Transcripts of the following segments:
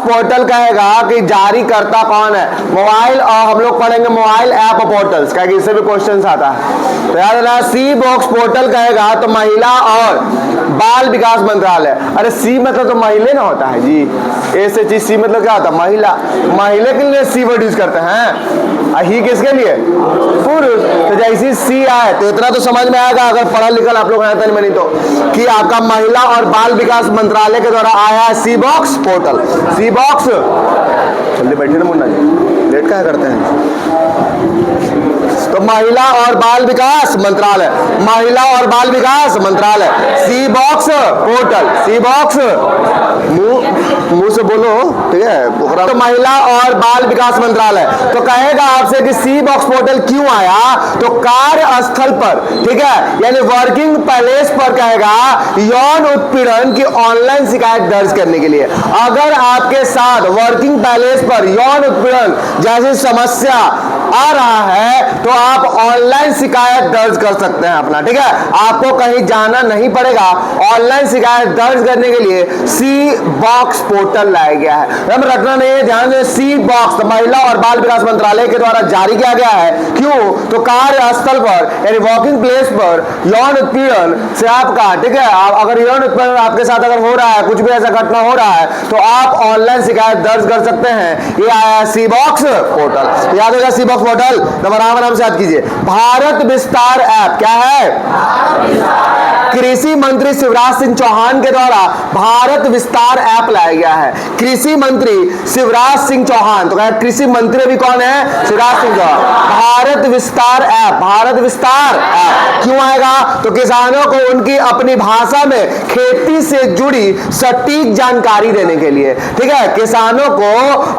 Portal कहेगा कि जारी करता कौन है, मोबाइल, और हम लोग पढ़ेंगे मोबाइल ऐप पोर्टल्स, कहेगा इससे भी क्वेश्चन आता है। तो याद रखना, सी बॉक्स पोर्टल कहेगा तो महिला और बाल विकास मंत्रालय। अरे सी मतलब तो महिले ना होता है जी, ए से चीज, सी मतलब क्या होता है, महिला, महिले के लिए सी वर्ड यूज करते हैं, ही किसके लिए, पुरुष। तो जैसी सी आए तो इतना तो समझ में आएगा अगर पढ़ा लिखल आप लोग हैं तन में, नहीं तो कि आपका महिला और बाल विकास मंत्रालय के द्वारा आया है सी बॉक्स पोर्टल। सी बॉक्स, जल्दी बैठिए ना मुन्ना जी, लेट क्या करते हैं। तो महिला और बाल विकास मंत्रालय, महिला और बाल विकास मंत्रालय, सी बॉक्स पोर्टल, सी बॉक्स, मुंह से बोलो, ठीक है। तो महिला और बाल विकास मंत्रालय, तो कहेगा आपसे कि सी बॉक्स पोर्टल क्यों आया, तो कार्यस्थल पर, ठीक है, यानी वर्किंग प्लेस पर कहेगा यौन उत्पीड़न की ऑनलाइन शिकायत दर्ज करने के लिए। अगर आपके साथ वर्किंग प्लेस पर यौन उत्पीड़न जैसी समस्या आ रहा है तो आप ऑनलाइन शिकायत दर्ज कर सकते हैं अपना, ठीक है, आपको कहीं जाना नहीं पड़ेगा। ऑनलाइन शिकायत दर्ज करने के लिए सी बॉक्स पोर्टल लाया गया है। हम रखना नहीं है, ध्यान दें, सी बॉक्स तो महिला और बाल विकास मंत्रालय के द्वारा जारी किया गया है। क्यों, तो कार्यस्थल पर यानी वर्किंग प्लेस पर यौन उत्पीड़न से आपका, ठीक है, अगर यौन उत्पीड़न आपके साथ अगर हो रहा है, कुछ भी ऐसा घटना हो रहा है, तो आप ऑनलाइन शिकायत दर्ज कर सकते हैं। ये आया है सी बॉक्स पोर्टल, याद होगा सी बॉक्स पोर्टल, नंबर आराम से याद कीजिए। भारत विस्तार ऐप क्या है, कृषि मंत्री शिवराज सिंह चौहान के द्वारा भारत विस्तार ऐप लाया गया है। कृषि मंत्री शिवराज सिंह चौहान, तो कृषि मंत्री भी कौन है, शिवराज सिंह चौहान। भारत विस्तार ऐप, भारत विस्तार ऐप क्यों आएगा, तो किसानों को उनकी अपनी भाषा में खेती से जुड़ी सटीक जानकारी देने के लिए, ठीक है, किसानों को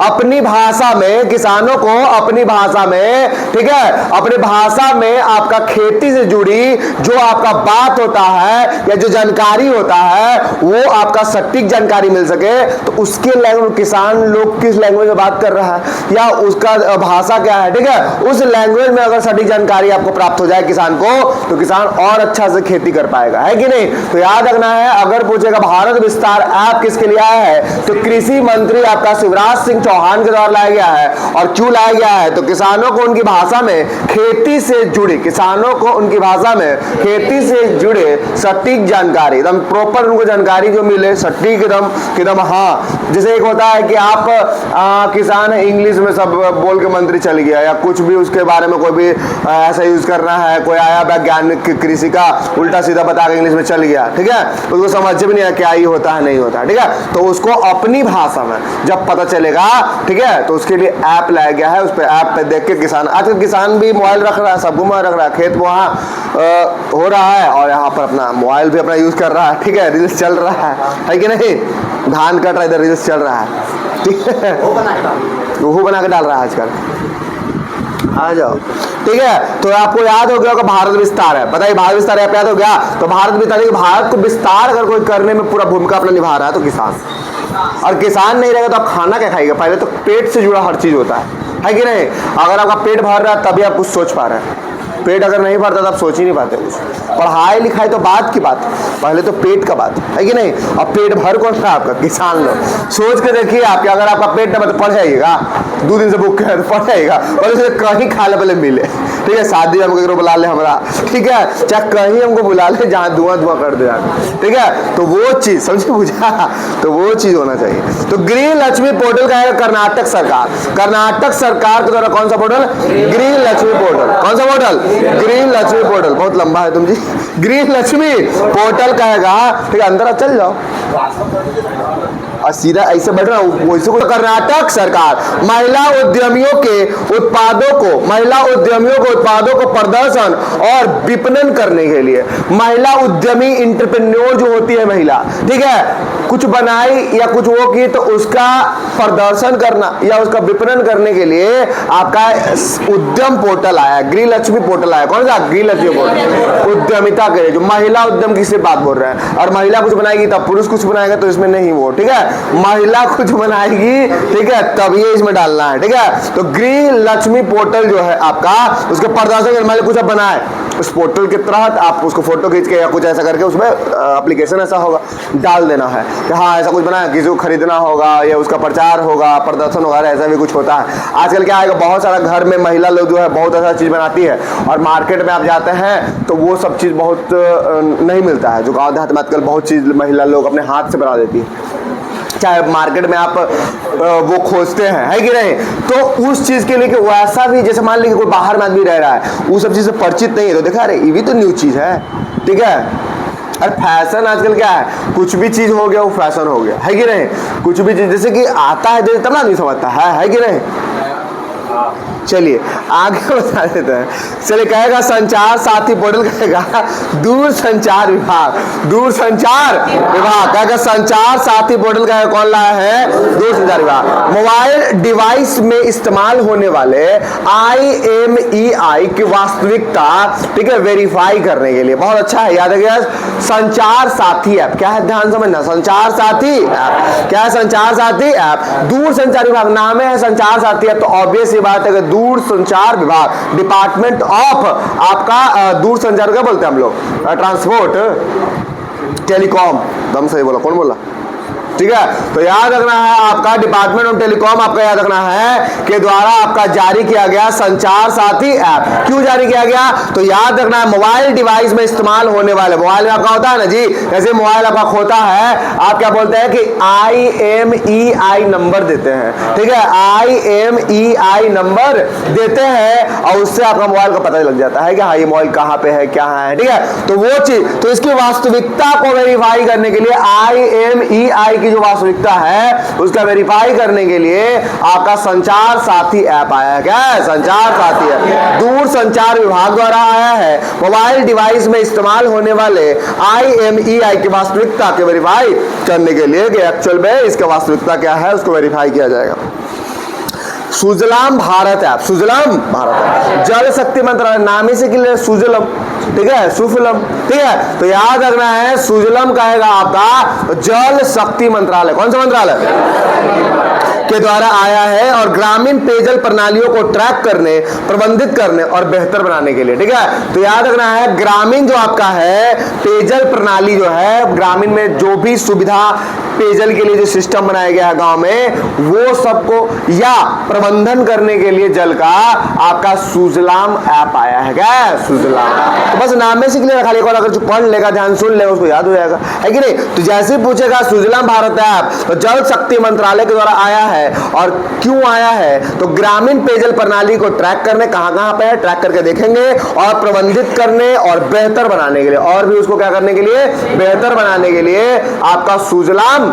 अपनी भाषा में, किसानों को अपनी भाषा में, ठीक है, अपनी भाषा में आपका खेती से जुड़ी जो आपका बात होता है या जो जानकारी होता है वो आपका सटीक जानकारी मिल सके। तो उसके लैंग्वेज, किसान लोग किस लैंग्वेज में बात कर रहा है या उसका भाषा क्या है, ठीक है, उस लैंग्वेज में अगर सटीक जानकारी आपको प्राप्त हो जाए किसान को, तो किसान और अच्छा से खेती कर पाएगा, है कि नहीं। तो याद रखना है, अगर पूछेगा भारत विस्तार ऐप किसके लिए आया है, तो कृषि मंत्री आपका शिवराज सिंह चौहान के द्वारा लाया गया है। और क्यों लाया गया है, तो किसानों को उनकी भाषा में खेती से जुड़ी, किसानों को उनकी भाषा में खेती से जुड़े सटीक जानकारी, एकदम प्रॉपर उनको जानकारी जो मिले, सटीक एकदम एकदम। हाँ, जैसे एक होता है कि आप किसान है, इंग्लिश में सब बोल के मंत्री चल गया, या कुछ भी उसके बारे में कोई भी ऐसा यूज करना है, कोई आया वैज्ञानिक कृषि का उल्टा सीधा बता के इंग्लिश में चल गया, ठीक है, उसको समझ भी नहीं है क्या ही होता है नहीं होता, ठीक है। तो उसको अपनी भाषा में जब पता चलेगा, ठीक है, तो उसके लिए ऐप लाया गया है। उस पर ऐप पे देख के किसान, आजकल किसान भी मोबाइल रख रहा है, सब मोबाइल रख रहा है, खेत वहाँ हो रहा है और यहाँ पर अपना मोबाइल भी अपना यूज कर रहा है, ठीक है, रील्स चल रहा है कि नहीं, धान कट रहा है इधर रील्स चल रहा है, ठीक है, वो बना के डाल रहा है आजकल। आ जाओ, ठीक है। तो आपको याद हो गया कि भारत विस्तार है, बताइए भारत विस्तार ऐप याद हो गया। तो भारत विस्तार, भारत को विस्तार अगर कोई करने में पूरा भूमिका अपना निभा रहा है तो किसान, और किसान नहीं रहेगा तो आप खाना क्या खाएगा, पहले तो पेट से जुड़ा हर चीज होता है कि नहीं। अगर आपका पेट भर रहा है तभी आप कुछ सोच पा रहे हैं, पेट अगर नहीं भरता तो आप सोच ही नहीं पाते कुछ। पढ़ाई लिखाई तो बात की बात, पहले तो पेट का बात है कि नहीं। अब पेट भर कौन सा आपका, किसान लोग। सोच के देखिए आपके, अगर आपका पेट न तो पढ़ जाइएगा, 2 दिन से भूख है तो पढ़ जाइएगा, और उसे कहीं खाने पहले मिले, ठीक है, शादी हमको कहीं बुला ले हमारा, ठीक है, चाहे कहीं हमको बुला ले जहाँ धुआं धुआं कर दे, ठीक है। तो वो चीज समझे, बुझा, तो वो चीज होना चाहिए। तो गृह लक्ष्मी पोर्टल का है कर्नाटक सरकार, कर्नाटक सरकार के द्वारा कौन सा पोर्टल, गृह लक्ष्मी पोर्टल, कौन सा पोर्टल, गृह लक्ष्मी पोर्टल, बहुत लंबा है तुम जी, गृह लक्ष्मी पोर्टल कहेगा, ठीक है, अंदर चल जाओ और सीधा ऐसे बैठ रहा हूँ वैसे को। कर्नाटक सरकार महिला उद्यमियों के उत्पादों को, महिला उद्यमियों के उत्पादों को प्रदर्शन और विपणन करने के लिए, महिला उद्यमी इंटरप्रेन्योर जो होती है महिला, ठीक है, कुछ बनाई या कुछ वो की तो उसका प्रदर्शन करना या उसका विपणन करने के लिए आपका उद्यम पोर्टल आया, गृह लक्ष्मी पोर्टल आया। कौन सा, गृह लक्ष्मी पोर्टल, उद्यमिता के जो महिला उद्यम की से बात बोल रहे हैं। और महिला कुछ बनाएगी तब पुरुष कुछ कुछ बनाएगा तो इसमें नहीं वो, ठीक है, महिला कुछ बनाएगी, ठीक है, तब ये इसमें डालना है, ठीक है। तो गृह लक्ष्मी पोर्टल जो है आपका, उसके प्रदर्शन मान लीजिए कुछ बनाए, उस पोर्टल के तहत आप उसको फोटो खींच के या कुछ ऐसा करके उसमें एप्लीकेशन ऐसा होगा डाल देना है कि हाँ ऐसा कुछ बनाया, किसी को खरीदना होगा या उसका प्रचार होगा, प्रदर्शन होगा, ऐसा भी कुछ होता है। आजकल क्या आएगा, बहुत सारा घर में महिला लोग जो है बहुत ऐसा चीज़ बनाती है और मार्केट में आप जाते हैं तो वो सब चीज़ बहुत नहीं मिलता है। जो गाँव देहात में आजकल बहुत चीज़ महिला लोग अपने हाथ से बना देती है, चाहे मार्केट में आप वो खोजते हैं, है कि नहीं। तो उस चीज के लिए कि वैसा भी, जैसे मान लीजिए कोई बाहर में आदमी रह रहा है, वो सब चीज से परिचित नहीं है, तो देखा अरे ये भी तो न्यू चीज है, ठीक है। अरे फैशन आजकल क्या है, कुछ भी चीज हो गया वो फैशन हो गया, है कि नहीं। कुछ भी चीज जैसे कि आता है तब ना आदमी समझता है कि नहीं। चलिए आगे बता देते हैं। चलिए कहेगा संचार साथी पोर्टल, कहेगा दूर संचार विभाग, दूर संचार विभाग कहेगा संचार साथी पोर्टल का कौन लाया है, दूर संचार विभाग। मोबाइल डिवाइस में इस्तेमाल होने वाले IMEI की वास्तविकता, ठीक है, वेरीफाई करने के लिए। बहुत अच्छा है, याद रखिएगा संचार साथी ऐप क्या है, ध्यान समझना, संचार साथी ऐप क्या है, संचार साथी ऐप, दूर संचार विभाग नाम है संचार साथी ऐप। तो ऑब्वियस ये बात है कि दूर संचार विभाग, डिपार्टमेंट ऑफ आपका दूर संचार क्या बोलते हैं हम लोग, ट्रांसपोर्ट टेलीकॉम, दम सही बोला, कौन बोला, ठीक है। तो याद रखना है आपका डिपार्टमेंट ऑफ टेलीकॉम आपका याद रखना है के द्वारा आपका जारी किया गया संचार साथी ऐप। क्यों जारी किया गया, तो याद रखना है मोबाइल डिवाइस में इस्तेमाल होने वाले, मोबाइल में आपका होता है ना जी, जैसे मोबाइल आपका खोता है, आप क्या बोलते हैं कि IMEI नंबर देते हैं, ठीक है, IMEI नंबर देते हैं और उससे आपका मोबाइल का पता लग जाता है कि हाँ ये मोबाइल कहाँ पे है, क्या है, ठीक है। तो वो चीज, तो इसकी वास्तविकता को वेरीफाई करने के लिए IMEI की जो वास्तविकता है उसका वेरीफाई करने के लिए आपका संचार साथी ऐप आया है। क्या है, संचार साथी ऐप दूर संचार विभाग द्वारा आया है। मोबाइल डिवाइस में इस्तेमाल होने वाले IMEI की वास्तविकता के वेरीफाई करने के लिए कि एक्चुअल में इसका वास्तविकता क्या है उसको वेरीफाई किया जाएगा। सुजलाम भारत ऐप, सुजलाम भारत ऐप जल शक्ति मंत्रालय नाम ही से क्लियर, सुजलम, ठीक है, सुफलम, ठीक है। तो याद रखना है सुजलम कहेगा आपका जल शक्ति मंत्रालय, कौन सा मंत्रालय के द्वारा आया है और ग्रामीण पेयजल प्रणालियों को ट्रैक करने, प्रबंधित करने और बेहतर बनाने के लिए, ठीक है। तो याद रखना है ग्रामीण जो आपका है पेयजल प्रणाली जो है, ग्रामीण में जो भी सुविधा पेयजल के लिए जो सिस्टम बनाया गया है गांव में, वो सबको या प्रबंधन करने के लिए जल का आपका सुजलाम ऐप आया है। क्या है, सुजलाम। तो बस नाम में सीख लेगा, खाली एक बार अगर पढ़ लेगा, ध्यान सुन लेगा, उसको याद हो जाएगा, है कि नहीं। तो जैसे पूछेगा सुजलाम भारत ऐप, तो जल शक्ति मंत्रालय के द्वारा आया है और क्यों आया है, तो ग्रामीण पेयजल प्रणाली को ट्रैक करने, कहां पे है ट्रैक करके देखेंगे, और प्रबंधित करने और बेहतर बनाने के लिए, और भी उसको क्या करने के लिए, बेहतर बनाने के लिए आपका सुजलाम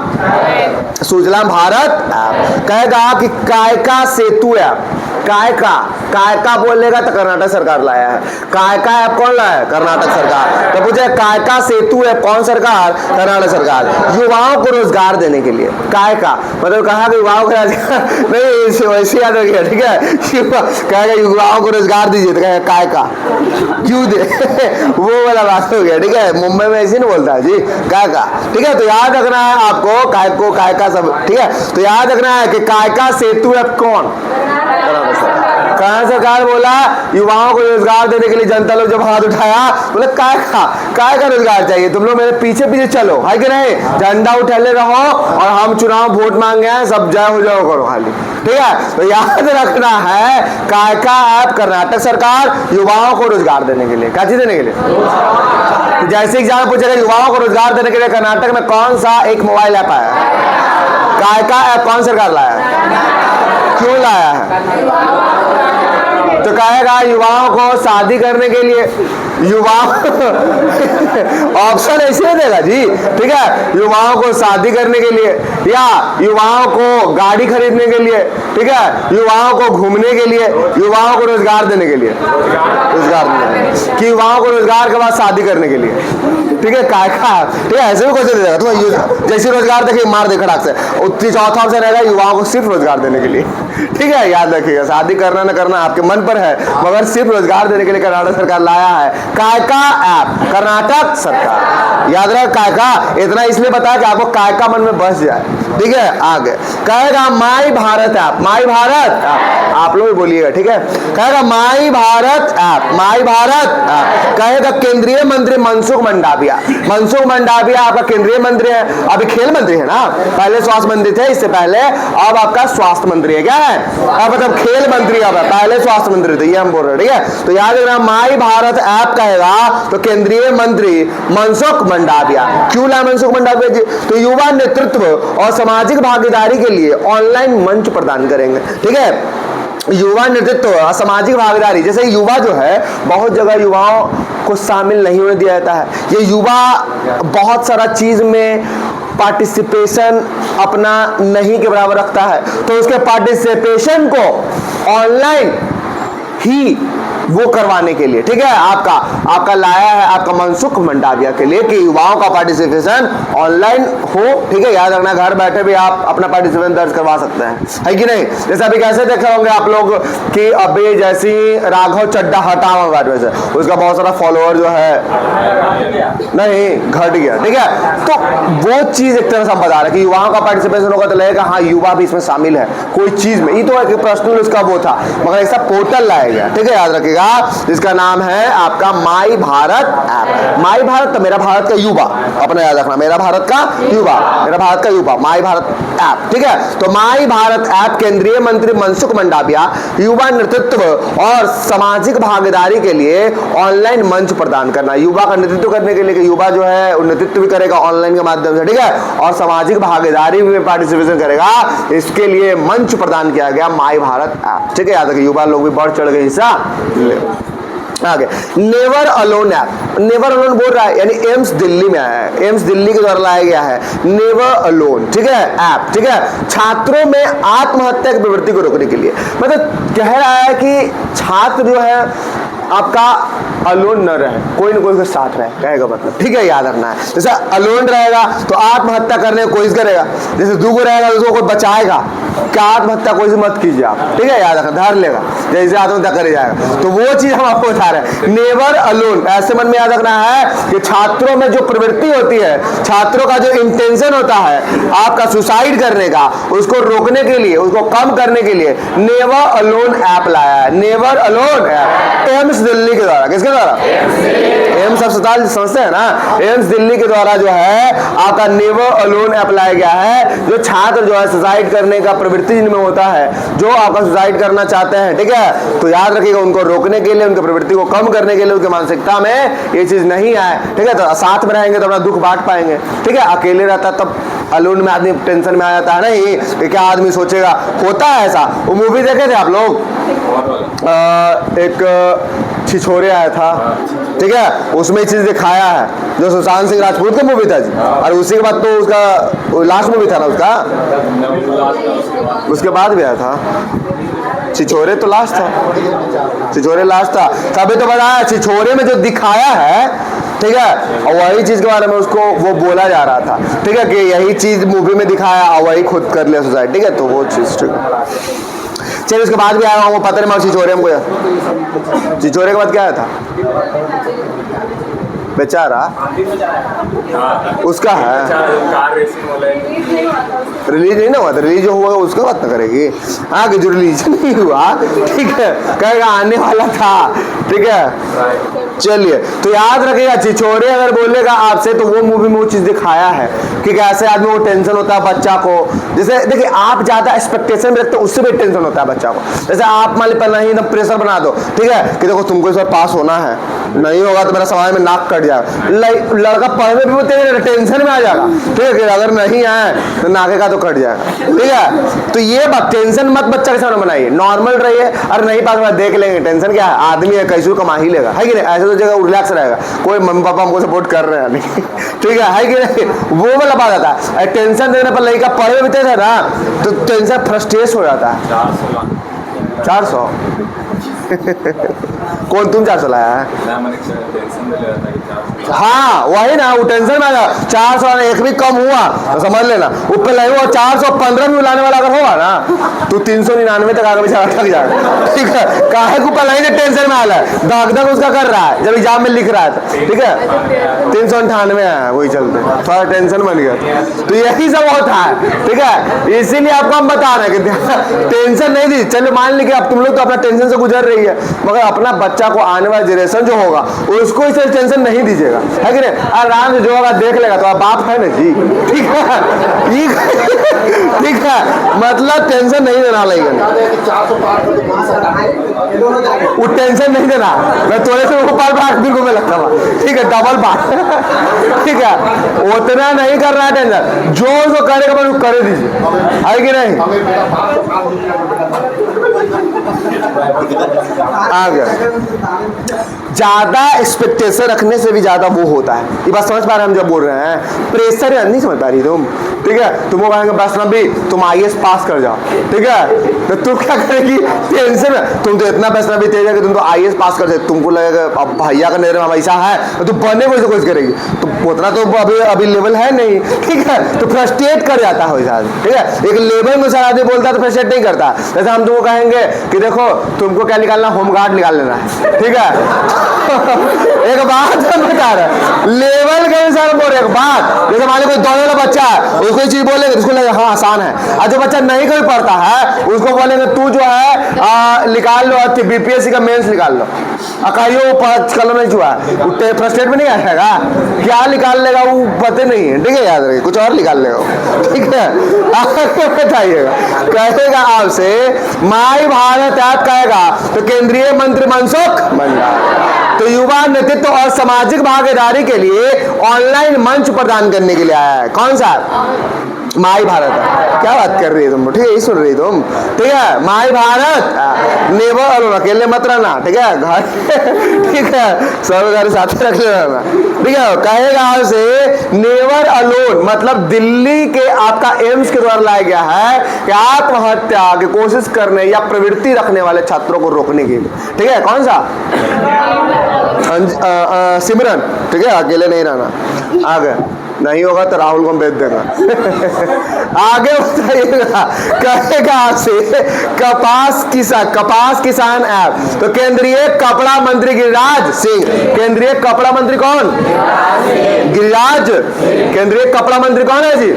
भारत ऐप। कहेगा कि कायका सेतु ऐप, कायका बोलेगा तो कर्नाटक सरकार लाया है। कायका ऐप कौन लाया है, कर्नाटक सरकार। तो पूछे कायका सेतु ऐप कौन सरकार, कर्नाटक सरकार, युवाओं को रोजगार देने के लिए। कायका मतलब कहा कि युवाओं को नहीं, वैसे याद रखिए, ठीक है, कहेगा युवाओं को रोजगार दीजिए, तो कहेगा कायका क्यों दे वो वाला बात हो गया, ठीक है। मुंबई में ऐसे नहीं बोलता है जी, कायका, ठीक है। तो याद रखना है आपको कायका सब, ठीक है। तो याद रखना है कि कायका सेतु ऐप कौन, कहां सरकार बोला युवाओं को रोजगार देने के लिए, जनता लोग जब हाथ उठाया बोले काय का रोजगार चाहिए, तुम लोग मेरे पीछे पीछे चलो, है कि नहीं, झंडा उठाले रहो और हम चुनाव वोट मांगे हैं, सब जय हो जाओ करो खाली, ठीक है। तो याद रखना है कायका ऐप कर्नाटक सरकार युवाओं को रोजगार देने के लिए, क्या चीज देने के लिए, तो जैसे एग्जाम पूछेगा युवाओं को रोजगार देने के लिए कर्नाटक में कौन सा एक मोबाइल ऐप आया है, कायका ऐप कौन सरकार लाया है, क्यों लाया है, तो कहेगा युवाओं को शादी करने के लिए, युवाओं ऑप्शन ऐसे देगा जी, ठीक है, युवाओं को शादी करने के लिए, या युवाओं को गाड़ी खरीदने के लिए, ठीक है, युवाओं को घूमने के लिए, युवाओं को रोजगार देने के लिए, रोजगार देने कि युवाओं को रोजगार के बाद शादी करने के लिए, ठीक है, कायका, ठीक है, ऐसे भी क्वेश्चन देगा। तो जैसे रोजगार देखिए मार दे खड़ाक से, उत्तरी चौथा ऑप्शन रहेगा युवाओं को सिर्फ रोजगार देने के लिए, ठीक है। याद रखिएगा शादी करना न करना आपके मन पर है, मगर सिर्फ रोजगार देने के लिए कर्नाटक सरकार लाया है कायका ऐप, कर्नाटक सरकार। याद रख कायका, इतना इसलिए बताया कि आपको कायका मन में बस जाए, ठीक है। आगे कहेगा माई भारत ऐप, माई भारत ऐप, आप लोग बोलिएगा, ठीक है। कहेगा माई भारत ऐप, माई भारत ऐप। कहेगा केंद्रीय मंत्री मनसुख मंडाविया, मनसुख मंडाविया आपका केंद्रीय मंत्री है, अभी खेल मंत्री है ना, पहले स्वास्थ्य मंत्री थे इससे पहले, अब आपका स्वास्थ्य मंत्री है, क्या है अब, मतलब खेल मंत्री अब है, पहले स्वास्थ्य मंत्री थे, ये हम बोल रहे हैं, ठीक है। तो याद रखना माई भारत ऐप कहेगा तो केंद्रीय मंत्री मनसुख मंडाविया। क्यों लाए मनसुख मंडाविया जी? तो युवा नेतृत्व और सामाजिक भागीदारी के लिए ऑनलाइन मंच प्रदान करेंगे, ठीक है। युवा नेतृत्व और सामाजिक भागीदारी, जैसे युवा जो है बहुत जगह युवाओं को शामिल नहीं होने दिया जाता है, ये युवा बहुत सारा चीज में पार्टिसिपेशन अपना नहीं के बराबर रखता है, तो उसके पार्टिसिपेशन को ऑनलाइन ही वो करवाने के लिए, ठीक है, आपका लाया है आपका मनसुख मंडाविया के लिए कि युवाओं का पार्टिसिपेशन ऑनलाइन हो, ठीक है। याद रखना घर बैठे भी आप अपना पार्टिसिपेशन दर्ज करवा सकते हैं, है कि नहीं। जैसे अभी कैसे देखे होंगे आप लोग कि अभी जैसी राघव चड्डा हटा हुआ से उसका बहुत सारा फॉलोअर जो है नहीं घट गया, ठीक है। तो वो चीज एक तरह से हम बता रहे हैं कि युवाओं का पार्टिसिपेशन होगा तो लगेगा हाँ युवा भी इसमें शामिल है कोई चीज में, ये तो एक पर्सनल उसका वो था, मगर ऐसा पोर्टल लाया गया, ठीक है। याद रखिएगा जिसका नाम है आपका माई भारत ऐप। माई भारत तो मेरा भारत का युवा, अपना याद रखना, मेरा भारत का युवा, मेरा भारत का युवा, माई भारत ऐप, ठीक है। तो माई भारत ऐप केंद्रीय मंत्री मनसुख मंडाविया युवा नेतृत्व और सामाजिक भागीदारी के लिए ऑनलाइन मंच प्रदान करना, युवा का नेतृत्व करने के लिए कि युवा जो है नेतृत्व भी करेगा ऑनलाइन के माध्यम से, ठीक है, और सामाजिक भागीदारी में पार्टिसिपेशन करेगा, इसके लिए मंच प्रदान किया गया माई भारत ऐप, ठीक है। याद रखिए युवा लोग भी बढ़ चढ़ के हिस्सा आगे। Never alone app, never alone बोल रहा है यानी एम्स दिल्ली में आया है, एम्स दिल्ली के द्वारा लाया गया है नेवर अलोन, ठीक है, ऐप, ठीक है। छात्रों में आत्महत्या की प्रवृत्ति को रोकने के लिए, मतलब कह रहा है कि छात्र जो है आपका अलोन न रहे, कोई न कोई के साथ रहे, कहेगा मतलब, ठीक है। याद रखना है जैसे अलोन रहेगा तो आत्महत्या करने की कोशिश करेगा, जैसे दूगो रहेगा तो उसको कोई बचाएगा, क्या आत्महत्या कोई मत कीजिए आप, ठीक है। याद रखना, धर लेगा जैसे आत्महत्या करे जाएगा, तो वो चीज हम आपको बता रहे हैं नेवर अलोन। ऐसे मन में याद रखना है कि छात्रों में जो प्रवृत्ति होती है, छात्रों का जो इंटेंशन होता है आपका सुसाइड करने का, उसको रोकने के लिए, उसको कम करने के लिए नेवर अलोन ऐप लाया है, never alone app AIIMS Delhi के द्वारा, किसके द्वारा, एम्स अस्पताल संस्था है ना, एम्स दिल्ली के द्वारा जो है आपका नेवर अलोन ऐप लाया गया है। जो छात्र जो है सुसाइड करने का प्रवृत्ति जिनमें होता है, जो आपका सुसाइड करना चाहते हैं, ठीक है, तो याद रखिएगा उनको रोकने के लिए, उनकी प्रवृत्ति को कम करने के लिए, उनकी मानसिकता में ये चीज नहीं आए, ठीक है। तो साथ में रहेंगे तो अपना दुख बांट पाएंगे, ठीक है। अकेले रहता तब अलोन में आदमी टेंशन में आ जाता है, नहीं कि क्या आदमी सोचेगा, होता है ऐसा। वो मूवी देखे थे आप लोग, एक छिछोरे आया था, ठीक है, उसमें चीज दिखाया है जो सुशांत सिंह राजपूत का मूवी था जी, और उसी के बाद तो उसका लास्ट मूवी था ना उसका, उसके बाद भी आया था छिछोरे, तो लास्ट था, छिछोरे लास्ट था, तभी तो बताया छिछोरे में जो दिखाया है, ठीक है, और वही चीज के बारे में उसको वो बोला जा रहा था, ठीक है, कि यही चीज मूवी में दिखाया और वही खुद कर लिया सुसाइड, ठीक है। तो वो चीज ठीक है। चलिए उसके बाद भी आया वो पता नहीं मगर छिछोरे हमको, छिछोरे के बाद क्या आया था बेचारा, उसका है रिलीज नहीं ना हुआ था, रिलीज जो हुआ उसका बात ना करेगी, हाँ कि जो रिलीज नहीं हुआ, ठीक है, कहेगा आने वाला था, ठीक है। चलिए तो याद रखिएगा छिछोरे अगर बोलेगा आपसे तो वो मूवी में वो चीज दिखाया है कि कैसे आदमी वो टेंशन होता है बच्चा को, जैसे देखिए आप ज्यादा एक्सपेक्टेशन रखते हो उससे भी टेंशन होता है बच्चा को, जैसे आप मान ली पहले ही एकदम प्रेशर बना दो, ठीक है, कि देखो तुमको इस बार पास होना है, नहीं होगा तो मेरा समाज में नाक कट जाएगा, लड़का पढ़ने भी तेरे टेंशन में आ जाएगा, ठीक है, अगर नहीं आए तो नाके का तो कट जाएगा, ठीक है। तो ये बात टेंशन मत बच्चा के सामने बनाइए, नॉर्मल रहिए, अरे नहीं पास में देख लेंगे, टेंशन क्या है, आदमी है कैसे कमा ही लेगा, है कि नहीं, ऐसे तो जगह रिलैक्स रहेगा, कोई मम्मी पापा हमको सपोर्ट कर रहे हैं नहीं, ठीक है कि नहीं, वो वाला बात आता है। टेंशन देने पर लड़का पढ़े भी थे ना तो टेंशन फ्रस्ट्रेट हो जाता है। 400 कौन तुम 400 लाया है? हाँ वही ना, वो टेंशन में आ 400 एक भी कम हुआ तो समझ लेना ऊपर नहीं हुआ, 415 भी लाने वाला अगर होगा ना तू 399 तक आगे बेचारा थक जाएगा, ठीक है। काहे को पलाई ने टेंशन में आला है, धक धक उसका कर रहा है जब एग्जाम में लिख रहा है, ठीक है। 398 है, वही चलते थोड़ा टेंशन बन गया। तो यही सब होता है, ठीक है। इसीलिए आपको हम बता रहे हैं कि टेंशन नहीं दी। चलो मान लीजिए अब तुम लोग तो अपना टेंशन से गुजर रही है, मगर अपना बच्चा को, आने वाला जनरेशन जो होगा उसको इसे टेंशन नहीं दीजिएगा, है कि नहीं। आराम से जो होगा देख लेगा, तो आप बाप है ना जी, ठीक है, ठीक है। मतलब टेंशन नहीं देना लगेगा, वो टेंशन नहीं देना। मैं थोड़े से ऊपर फिर घूमे लगता था, ठीक है, डबल बात, ठीक है। उतना नहीं कर रहा है टेंशन, जो उसको करेगा मैं करे दीजिए, है कि नहीं। आ गया। ज्यादा एक्सपेक्टेशन रखने से भी ज्यादा वो होता है, ये बात समझ पा रहे हैं हम जब बोल रहे हैं। प्रेशर नहीं समझ पा रही तुम, ठीक है। तुमको कहेंगे बस नबी तुम IAS पास कर जाओ, ठीक है, तो तुम क्या करेगी, टेंशन में। तुम तो इतना बस नबी तेज है कि तुम तो IAS पास कर दे, तुमको लगेगा अब भैया का नजर में ऐसा है तो बनने को कोशिश करेगी, तो उतना तो अभी लेवल है नहीं, ठीक है। तो फ्रस्ट्रेट कर जाता है वैसा, ठीक है। एक लेवल में सारा आदमी बोलता है तो फ्रस्ट्रेट नहीं करता। जैसे हम तुमको कहेंगे कि देखो तुमको क्या निकालना, होमगार्ड निकाल लेना है, ठीक है। एक बात हम बता रहे, लेवल के अनुसार बोल रहे। एक बात, जैसे मान लो कोई दौड़ने वाला बच्चा है, उसको ये चीज बोलेंगे उसको लगेगा हाँ आसान है, और जो बच्चा नहीं कर पड़ता है उसको बोलेंगे तू जो है निकाल लो, BPSC का मेंस निकाल लो, अकाइयो कलर नहीं छुआ, फ्रस्ट्रेट में नहीं आएगा, क्या निकाल लेगा वो पता नहीं है, ठीक है। याद रखिए कुछ और निकाल लेगा, ठीक है। आपको बताइएगा, कहेगा आपसे माई भारत ऐप कहेगा तो केंद्रीय मंत्री मनसुख मंडाविया तो युवा नेतृत्व और सामाजिक भागीदारी के लिए ऑनलाइन मंच प्रदान करने के लिए आया है। कौन सा माई भारत है, क्या बात कर रही है तुम, ठीक है, यही सुन रही तुम, ठीक है। माई भारत नेवर अकेले मत रहना, ठीक है, घर ठीक है, सब घर साथ रख लेना, ठीक है। कहेगा आपसे नेवर अलोन, मतलब दिल्ली के आपका एम्स के द्वारा लाया गया है कि आत्महत्या की कोशिश करने या प्रवृत्ति रखने वाले छात्रों को रोकने के लिए, ठीक है। कौन सा सिमरन, ठीक है, अकेले नहीं रहना। आगे नहीं होगा तो राहुल को हम भेज देगा। आगे बताइएगा, कहेगा आपसे कपास किसान ऐप तो केंद्रीय कपड़ा मंत्री गिरिराज सिंह, केंद्रीय कपड़ा मंत्री कौन, गिरिराज, केंद्रीय कपड़ा मंत्री कौन है जी,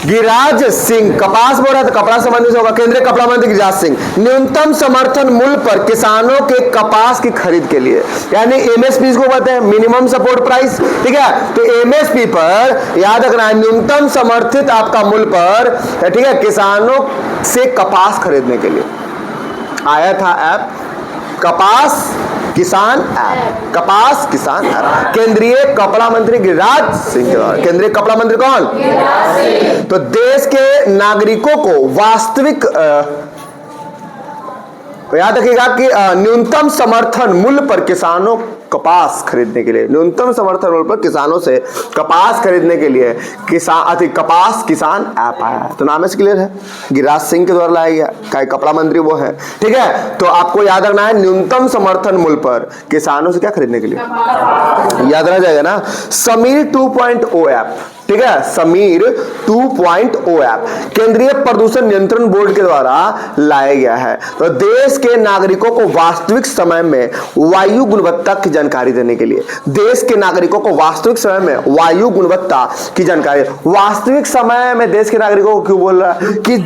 गिरिराज सिंह। कपास बोल रहा है तो कपड़ा संबंधी से होगा, केंद्रीय कपड़ा मंत्री गिरिराज सिंह। न्यूनतम समर्थन मूल्य पर किसानों के कपास की खरीद के लिए, यानी MSP को कहते हैं, मिनिमम सपोर्ट प्राइस, ठीक है। तो MSP पर याद रखना है, न्यूनतम समर्थित आपका मूल्य पर, ठीक है, किसानों से कपास खरीदने के लिए आया था ऐप कपास किसान ऐप, कपास किसान ऐप, केंद्रीय कपड़ा मंत्री गिरिराज सिंह के द्वारा। केंद्रीय कपड़ा मंत्री कौन, तो देश के नागरिकों को वास्तविक याद रखिएगा कि न्यूनतम समर्थन मूल्य पर किसानों कपास खरीदने के लिए, न्यूनतम समर्थन मूल्य पर किसानों से कपास खरीदने के लिए कपास किसान ऐप आया है। तो नाम से क्लियर है, गिरिराज सिंह के द्वारा लाया गया, कपड़ा मंत्री वो है, ठीक है। तो आपको याद रखना है न्यूनतम समर्थन मूल्य पर किसानों से क्या खरीदने के लिए, याद रह जाएगा ना। समीर 2.0 ऐप, ठीक है, समीर 2.0 ऐप केंद्रीय प्रदूषण नियंत्रण बोर्ड के द्वारा लाया गया है। तो देश के नागरिकों को वास्तविक समय में वायु गुणवत्ता की जानकारी देने के लिए, देश के नागरिकों को वास्तविक समय में वायु गुणवत्ता की जानकारी, वास्तविक समय में देश के नागरिकों को क्यों बोल रहा है कि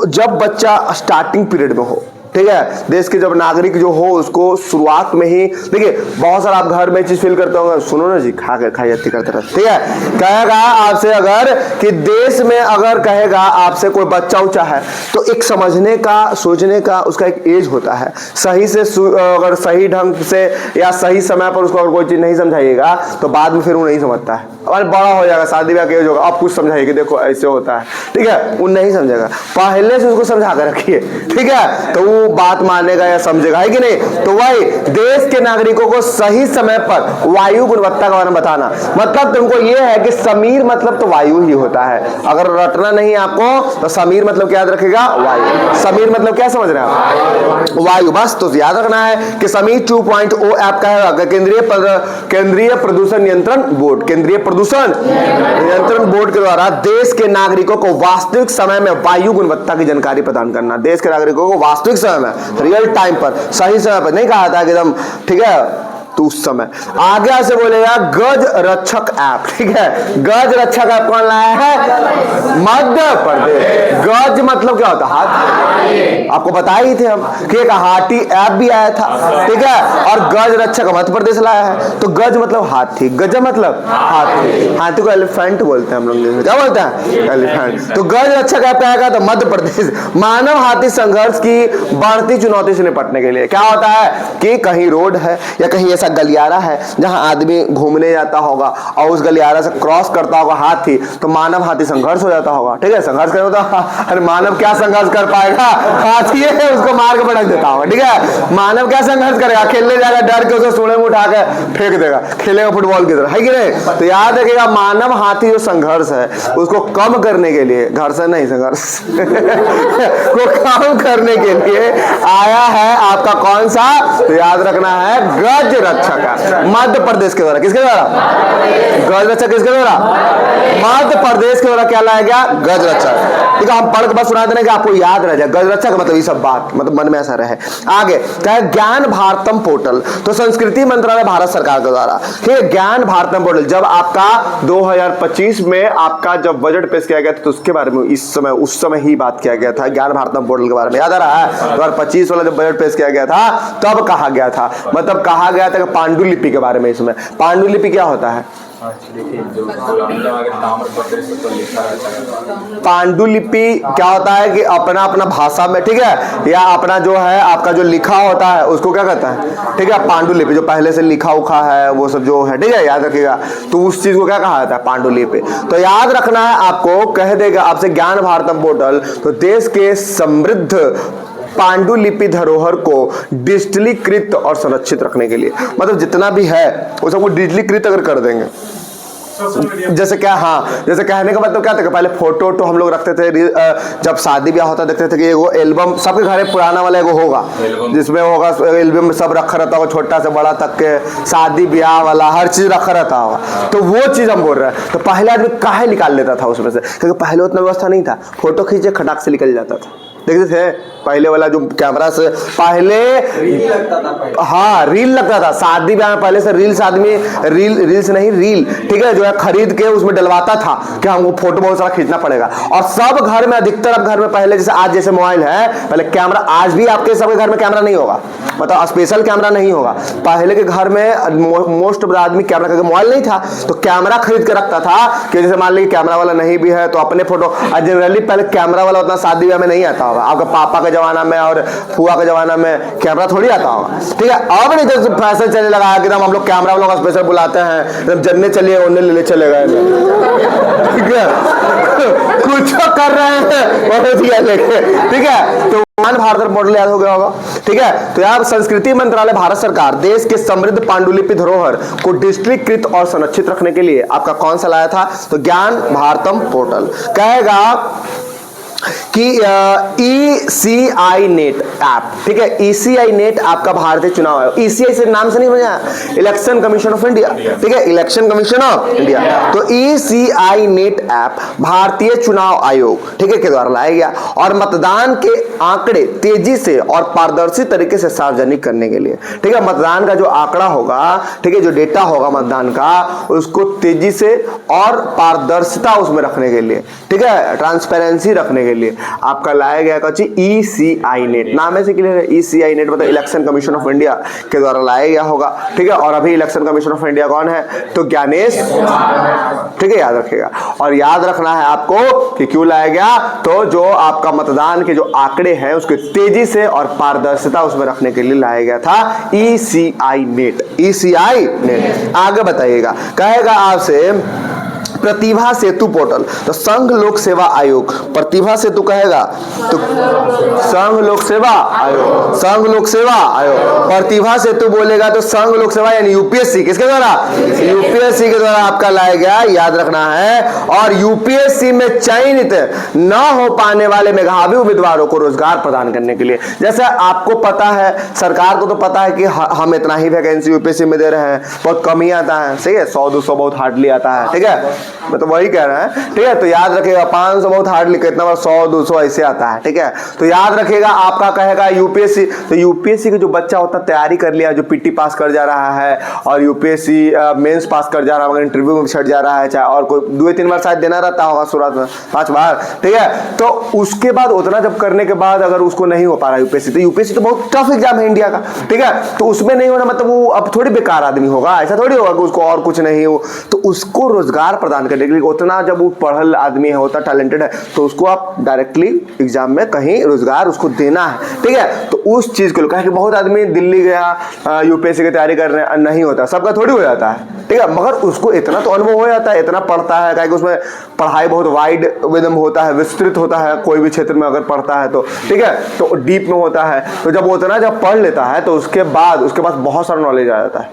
जब बच्चा स्टार्टिंग पीरियड में हो, ठीक है, देश के जब नागरिक जो हो उसको शुरुआत में ही, देखिए बहुत सारा आप घर में चीज फील करते होंगे, सुनो ना जी, खा जाती करते रहते, ठीक है। कहेगा आपसे अगर कि देश में अगर कहेगा आपसे कोई बच्चा उच्चा है तो एक समझने का, सोचने का उसका एक एज होता है, सही से अगर सही ढंग से या सही समय पर उसको अगर कोई चीज नहीं समझाइएगा तो बाद में फिर वो नहीं समझता है, और बड़ा हो जाएगा, शादी ब्याह का एज होगा, अब कुछ समझाइए कि देखो ऐसे होता है, ठीक है, वो नहीं समझेगा। पहले से उसको समझा कर रखिए, ठीक है, तो वो बात मानेगा या समझेगा, है कि नहीं। तो वही देश के नागरिकों को सही समय पर वायु गुणवत्ता का बारे में बताना। मतलब तुमको ये है कि समीर मतलब तो वायु ही होता है, अगर रटना नहीं आपको तो समीर मतलब क्या याद रखेगा, वायु। समीर मतलब क्या समझ रहे हैं, वायु, बस। तो याद रखना है कि समीर 2.0 ऐप का है केंद्रीय प्रदूषण नियंत्रण बोर्ड, केंद्रीय प्रदूषण नियंत्रण बोर्ड के द्वारा देश के नागरिकों को वास्तविक समय में वायु गुणवत्ता की जानकारी प्रदान करना। देश के नागरिकों को वास्तविक समय में, रियल टाइम पर, सही समय पर, नहीं कहा था कि एकदम, ठीक है, तो उस समय आगे से बोलेगा गज रक्षक ऐप, ठीक है। गज रक्षक ऐप कौन लाया है, मध्य प्रदेश। गज मतलब क्या होता है, हाथी, आपको बताए ही थे हम कि एक हाथी ऐप भी आया था, ठीक है। और गज रक्षक मध्य प्रदेश लाया है। तो गज मतलब हाथी, गज मतलब हाथी, हाथी को एलिफेंट बोलते हैं हम लोग, क्या बोलते हैं, एलिफेंट। तो गज रक्षक ऐप आएगा तो मध्य प्रदेश। मानव हाथी संघर्ष की बढ़ती चुनौती से निपटने के लिए क्या होता है कि कहीं रोड है या कहीं गलियारा है जहां आदमी घूमने जाता होगा और उस गलियारा से क्रॉस करता होगा हाथी, तो मानव हाथी संघर्ष हो जाता होगा, ठीक है। संघर्ष कर, अरे मानव क्या संघर्ष कर पाएगा, हाथी है, उसको मार के भड़क देता होगा, ठीक है। मानव क्या संघर्ष करेगा, खेलने जाएगा, डर के उसको सूढ़े में उठा के फेंक देगा, खेलेगा फुटबॉल की तरह, है कि नहीं। तो याद रखिएगा मानव हाथी जो संघर्ष है उसको कम करने के लिए, घर्षण नहीं संघर्ष को कम करने के लिए आया है आपका कौन सा, तो याद रखना है गज रक्षक मध्य प्रदेश के द्वारा। किसके द्वारा, गज रक्षक किसके द्वारा, मध्य प्रदेश के द्वारा क्या लाया गया, गज रक्षक, ठीक है। हम पढ़ के बस सुना देना कि आपको याद रह जाए, गज रक्षक मतलब ये सब बात मतलब मन में ऐसा रहे। आगे क्या है, ज्ञान भारतम पोर्टल, तो संस्कृति मंत्रालय भारत सरकार के द्वारा, ठीक है। ज्ञान भारतम पोर्टल जब आपका 2025 में आपका जब बजट पेश किया गया था तो उसके बारे में उस समय ही बात किया गया था, ज्ञान भारतम पोर्टल के बारे में, याद आ रहा है। 2025 वाला जब बजट पेश किया गया था तब कहा गया था, मतलब कहा गया था कि पांडुलिपि के बारे में। इसमें पांडुलिपि क्या होता है, पांडुलिपि क्या होता है कि अपना अपना भाषा में, ठीक है, या अपना जो है आपका जो लिखा होता है उसको क्या कहता है, ठीक है, पांडुलिपि। जो पहले से लिखा उखा है वो सब जो है, ठीक है, याद रखिएगा। तो उस चीज को क्या कहा जाता है, पांडुलिपि। तो याद रखना है आपको, कह देगा आपसे ज्ञान भारतम पोर्टल, तो देश के समृद्ध पांडुलिपि धरोहर को डिजिटलीकृत और संरक्षित रखने के लिए, मतलब जितना भी है वो सबको डिजिटलीकृत अगर कर देंगे, जैसे क्या, हाँ, जैसे कहने का मतलब क्या था कि पहले फोटो हम लोग रखते थे, जब शादी ब्याह होता देखते थे कि एगो एल्बम सबके घर पुराना वाला एगो होगा जिसमें होगा एल्बम में सब रखा रहता होगा, छोटा से बड़ा तक के, शादी ब्याह वाला हर चीज रखा रहता होगा। तो वो चीज हम बोल रहे हैं। तो पहले आदमी काहे निकाल लेता था उसमें से, क्योंकि पहले उतना व्यवस्था नहीं था, फोटो खींचे खटाक से निकल जाता था, देखते थे पहले वाला जो कैमरा से पहले रील लगता था, हाँ रील लगता था शादी ब्याह में, पहले से रील्स आदमी रील्स नहीं रील, ठीक है, जो है खरीद के उसमें डलवाता था कि हमको फोटो बहुत सारा खींचना पड़ेगा। और सब घर में, अधिकतर अब घर में पहले जैसे आज जैसे मोबाइल है, पहले कैमरा, आज भी आपके सबके घर में कैमरा नहीं होगा, मतलब स्पेशल कैमरा नहीं होगा। पहले के घर में मोस्ट आदमी कैमरा, करके मोबाइल नहीं था तो कैमरा खरीद के रखता था कि जैसे मान लीजिए कैमरा वाला नहीं भी है तो अपने फोटो, जनरली पहले कैमरा वाला उतना शादी ब्याह में नहीं आता होगा, आपका पापा के जमाना में और फुआ के जमाना में कैमरा थोड़ी आता होगा, ठीक है। अब नहीं तो फैशन चलने लगा है कि हम लोग कैमरा वालों का स्पेशल बुलाते हैं, जब जन्ने चलिए उन्हें ले चले गए, ठीक है, कुछ कर रहे हैं लेके, ठीक है। तो भारत मॉडल याद हो गया होगा, ठीक है। तो यहाँ संस्कृति मंत्रालय भारत सरकार देश के समृद्ध पांडुलिपि धरोहर को डिजिटलीकृत और संरक्षित रखने के लिए आपका कौन सा लाया था, तो ज्ञान भारतम पोर्टल कहेगा कि ECI नेट ऐप, ठीक है। ECI नेट आपका भारतीय चुनाव आयोग, ECI से नाम से नहीं बना, इलेक्शन कमीशन ऑफ इंडिया, ठीक है, इलेक्शन कमीशन ऑफ इंडिया। तो ECI नेट ऐप भारतीय चुनाव आयोग, ठीक है, के द्वारा लाया गया और मतदान के आंकड़े तेजी से और पारदर्शी तरीके से सार्वजनिक करने के लिए, ठीक है। मतदान का जो आंकड़ा होगा, ठीक है, जो डेटा होगा मतदान का, उसको तेजी से और पारदर्शिता उसमें रखने के लिए, ठीक है, ट्रांसपेरेंसी रखने के लिए आपका लाया गया ECI नेट। नाम ऐसे क्लियर है, ECI नेट मतलब इलेक्शन कमीशन ऑफ इंडिया के द्वारा लाया गया होगा, ठीक है। और अभी इलेक्शन कमीशन ऑफ इंडिया कौन है, तो ज्ञानेश, ठीक है, याद रखिएगा। और याद रखना है आपको कि क्यों लाया गया, तो जो आपका मतदान के जो आंकड़े हैं उसके तेजी से और पारदर्शिता उसमें रखने के लिए लाया गया था ECI नेट, ECI नेट। आगे बताइएगा, कहेगा आपसे प्रतिभा सेतु पोर्टल, तो संघ लोक सेवा आयोग, प्रतिभा सेतु कहेगा तो संघ लोक सेवा आयोग, संघ लोक सेवा आयोग, प्रतिभा सेतु बोलेगा तो संघ लोक सेवा यानी यूपीएससी, किसके द्वारा? यूपीएससी के द्वारा आपका लाया गया, याद रखना है। और यूपीएससी में चयनित न हो पाने वाले मेधावी उम्मीदवारों को रोजगार प्रदान करने के लिए, जैसे आपको पता है, सरकार को तो पता है कि हम इतना ही वैकेंसी यूपीएससी में दे रहे हैं, बहुत कम ही आता है, सही है, 100-200 बहुत हार्डली आता है, ठीक है, मैं तो वही कह रहा है, ठीक है। तो याद रखिएगा 500 बहुत हार्डली, कितना बार 100-200 ऐसे आता है, ठीक है। तो याद रखिएगा आपका कहेगा यूपीएससी, तो यूपीएससी का जो बच्चा होता है तैयारी कर लिया, जो पीटी पास कर जा रहा है और यूपीएससी मेंस पास कर जा रहा है, मगर इंटरव्यू में छट जा रहा है, चाहे और कोई 2-3 बार शायद देना रहता होगा, शुरुआत में 5 बार, ठीक है। तो उसके बाद उतना जब करने के बाद अगर उसको नहीं हो पा रहा यूपीएससी, तो यूपीएससी तो बहुत टफ एग्जाम है इंडिया का, ठीक है। तो उसमें नहीं होना मतलब वो अब थोड़ी बेकार आदमी होगा, ऐसा थोड़ी होगा कि उसको और कुछ नहीं हो। तो उसको रोजगार प्रदान करने के लिए उतना जब वो पढ़ल आदमी है, होता टैलेंटेड है, तो उसको आप डायरेक्टली एग्जाम में कहीं रोजगार उसको देना है, ठीक है। तो उस चीज को कहे कि बहुत आदमी दिल्ली गया यूपीएससी की तैयारी कर रहे हैं, नहीं होता, सबका थोड़ी हो जाता है, ठीक है। मगर उसको इतना तो अनुभव हो जाता है, इतना पढ़ता है, कहे कि उसमें पढ़ाई बहुत वाइड विदम होता है, विस्तृत होता है, कोई भी क्षेत्र में अगर पढ़ता है तो, ठीक है, तो डीप में होता है। तो जब उतना जब पढ़ लेता है तो उसके बाद उसके पास बहुत सारा नॉलेज आ जाता है,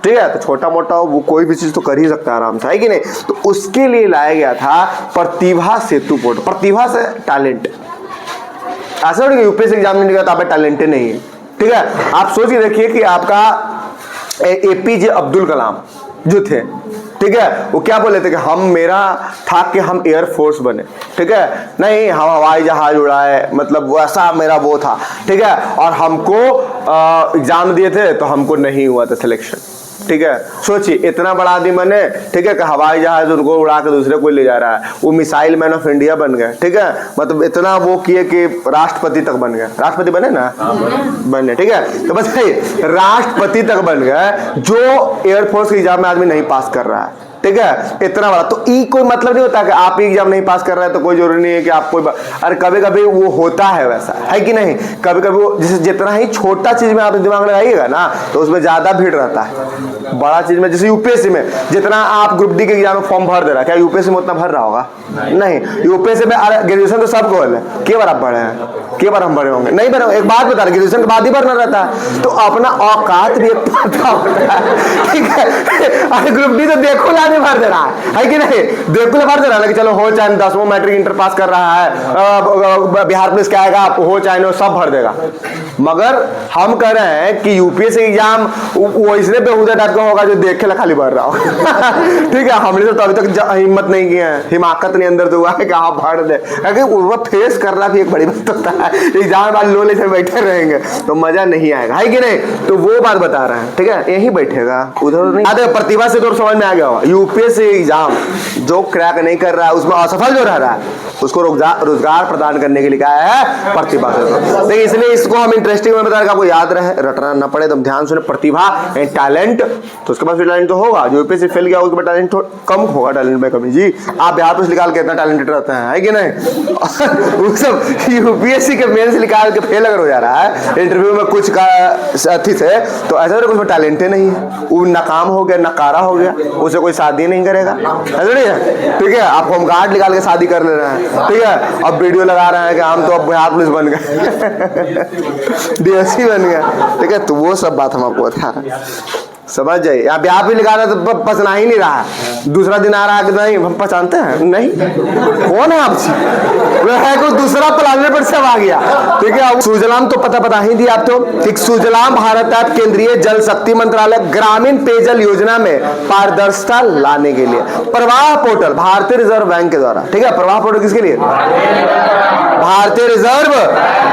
ठीक है। तो छोटा मोटा वो कोई भी चीज तो कर ही सकता है आराम से, है कि नहीं। तो उसके लिए लाया गया था प्रतिभा सेतु पोर्टल, प्रतिभा से टैलेंट, ऐसा नहीं कि यूपीएससी एग्जाम में निकला तो आप टैलेंटेड नहीं है, ठीक है। आप सोच के देखिए कि आपका एपीजे अब्दुल कलाम जो थे, ठीक है, वो क्या बोले थे कि हम, मेरा था कि हम एयरफोर्स बने, ठीक है, नहीं हम हवाई जहाज उड़ाए, मतलब वैसा मेरा वो था, ठीक है। और हमको एग्जाम दिए थे तो हमको नहीं हुआ था सिलेक्शन, ठीक है। सोचिए इतना बड़ा आदमी बने, ठीक है, कि हवाई जहाज उनको उड़ा के दूसरे को ले जा रहा है, वो मिसाइल मैन ऑफ इंडिया बन गए, ठीक है, मतलब इतना वो किए कि राष्ट्रपति तक बन गए, राष्ट्रपति बने ना, बने, ठीक है। तो बस राष्ट्रपति तक बन गए, जो एयरफोर्स के एग्जाम में आदमी नहीं पास कर रहा है, ठीक है, इतना बड़ा। तो ई कोई मतलब नहीं होता कि आप एग्जाम नहीं पास कर रहे हैं तो कोई जरूरी नहीं है कि आप कोई, अरे कभी कभी वो होता है वैसा, है कि नहीं। कभी कभी वो जैसे जितना ही छोटा चीज में आप दिमाग लगाइएगा ना तो उसमें ज्यादा भीड़ रहता है, बड़ा चीज में जैसे यूपीएससी में जितना आप ग्रुप डी के एग्जाम में फॉर्म भर दे रहा है, क्या यूपीएससी में उतना भर रहा होगा? नहीं। यूपीएससी में ग्रेजुएशन तो सबको है, के बार आप भरे हैं, के बार हम भरे होंगे, नहीं भरे। एक बात बता रहे, ग्रेजुएशन के बाद ही भरना रहता है, तो अपना औकात भी एक पता होता है, ठीक है। अरे ग्रुप डी तो देखो लाने भर दे रहा है कि नहीं, देखो भर दे रहा है कि चलो हो चाहे 10वां मैट्रिक इंटर पास कर रहा है, बिहार पुलिस क्या आएगा, हो चाहे सब भर देगा। मगर हम कह रहे हैं कि यूपीएससी एग्जाम वो इसलिए बेहुदा टाइप का होगा जो देख के खाली भर रहा हो, ठीक है। हमने तो अभी तक हिम्मत नहीं की है, हिमाकत नहीं अंदर से हुआ है कि आप भर दे, क्योंकि वो फेस करना भी एक बड़ी बात होता है। एग्जाम बाद लो ले बैठे रहेंगे तो मजा नहीं आएगा, है कि नहीं। तो वो बात बता रहे हैं, ठीक है, यही बैठेगा, उधर नहीं। प्रतिभा से तो समझ में आ गया होगा, यूपीएससी एग्जाम जो क्रैक नहीं कर रहा है, उसमें असफल जो रह रहा है, उसको रोजगार प्रदान करने के लिए क्या है, प्रतिभा से। देखिए इसलिए इसको हम इंटरेस्टिंग में बता रहे, आपको याद रहे, रटना ना पड़े, तो ध्यान सुने। प्रतिभा एंड टैलेंट, तो उसके पास टैलेंट तो होगा, जो यूपीएससी फेल गया उसके पास टैलेंट कम होगा, टैलेंट में कमी। जी आप बिहार पुलिस निकाल के इतना टैलेंटेड रहते हैं, है कि नहीं। वो सब यूपीएससी के मेंस निकाल के फेल अगर हो जा रहा है इंटरव्यू में कुछ का अथी से, तो ऐसा तो कुछ टैलेंट ही नहीं है, वो नाकाम हो गया, नकारा हो गया, उसे कोई शादी नहीं करेगा, ऐसा नहीं है, ठीक है। आप होमगार्ड निकाल के शादी कर ले रहे हैं, ठीक है, अब वीडियो लगा रहे हैं कि हम तो अब बिहार पुलिस बन गए, डीएसपी बन गए, ठीक है। तो वो सब बात हम आपको बता रहे हैं, समझ जाइए। आप यहाँ पे लिखा रहा तो पसना ही नहीं रहा, दूसरा दिन आ रहा है कि नहीं हम पहचानते हैं, नहीं कौन है आप, वह है कोई दूसरा प्लानेट पर से आ गया, ठीक है। सुजलाम तो पता ही दिया आप तो, ठीक। सुजलाम भारत ऐप केंद्रीय जल शक्ति मंत्रालय ग्रामीण पेयजल योजना में पारदर्शिता लाने के लिए प्रवाह पोर्टल भारतीय रिजर्व बैंक के द्वारा, ठीक है। प्रवाह पोर्टल किसके लिए, भारतीय रिजर्व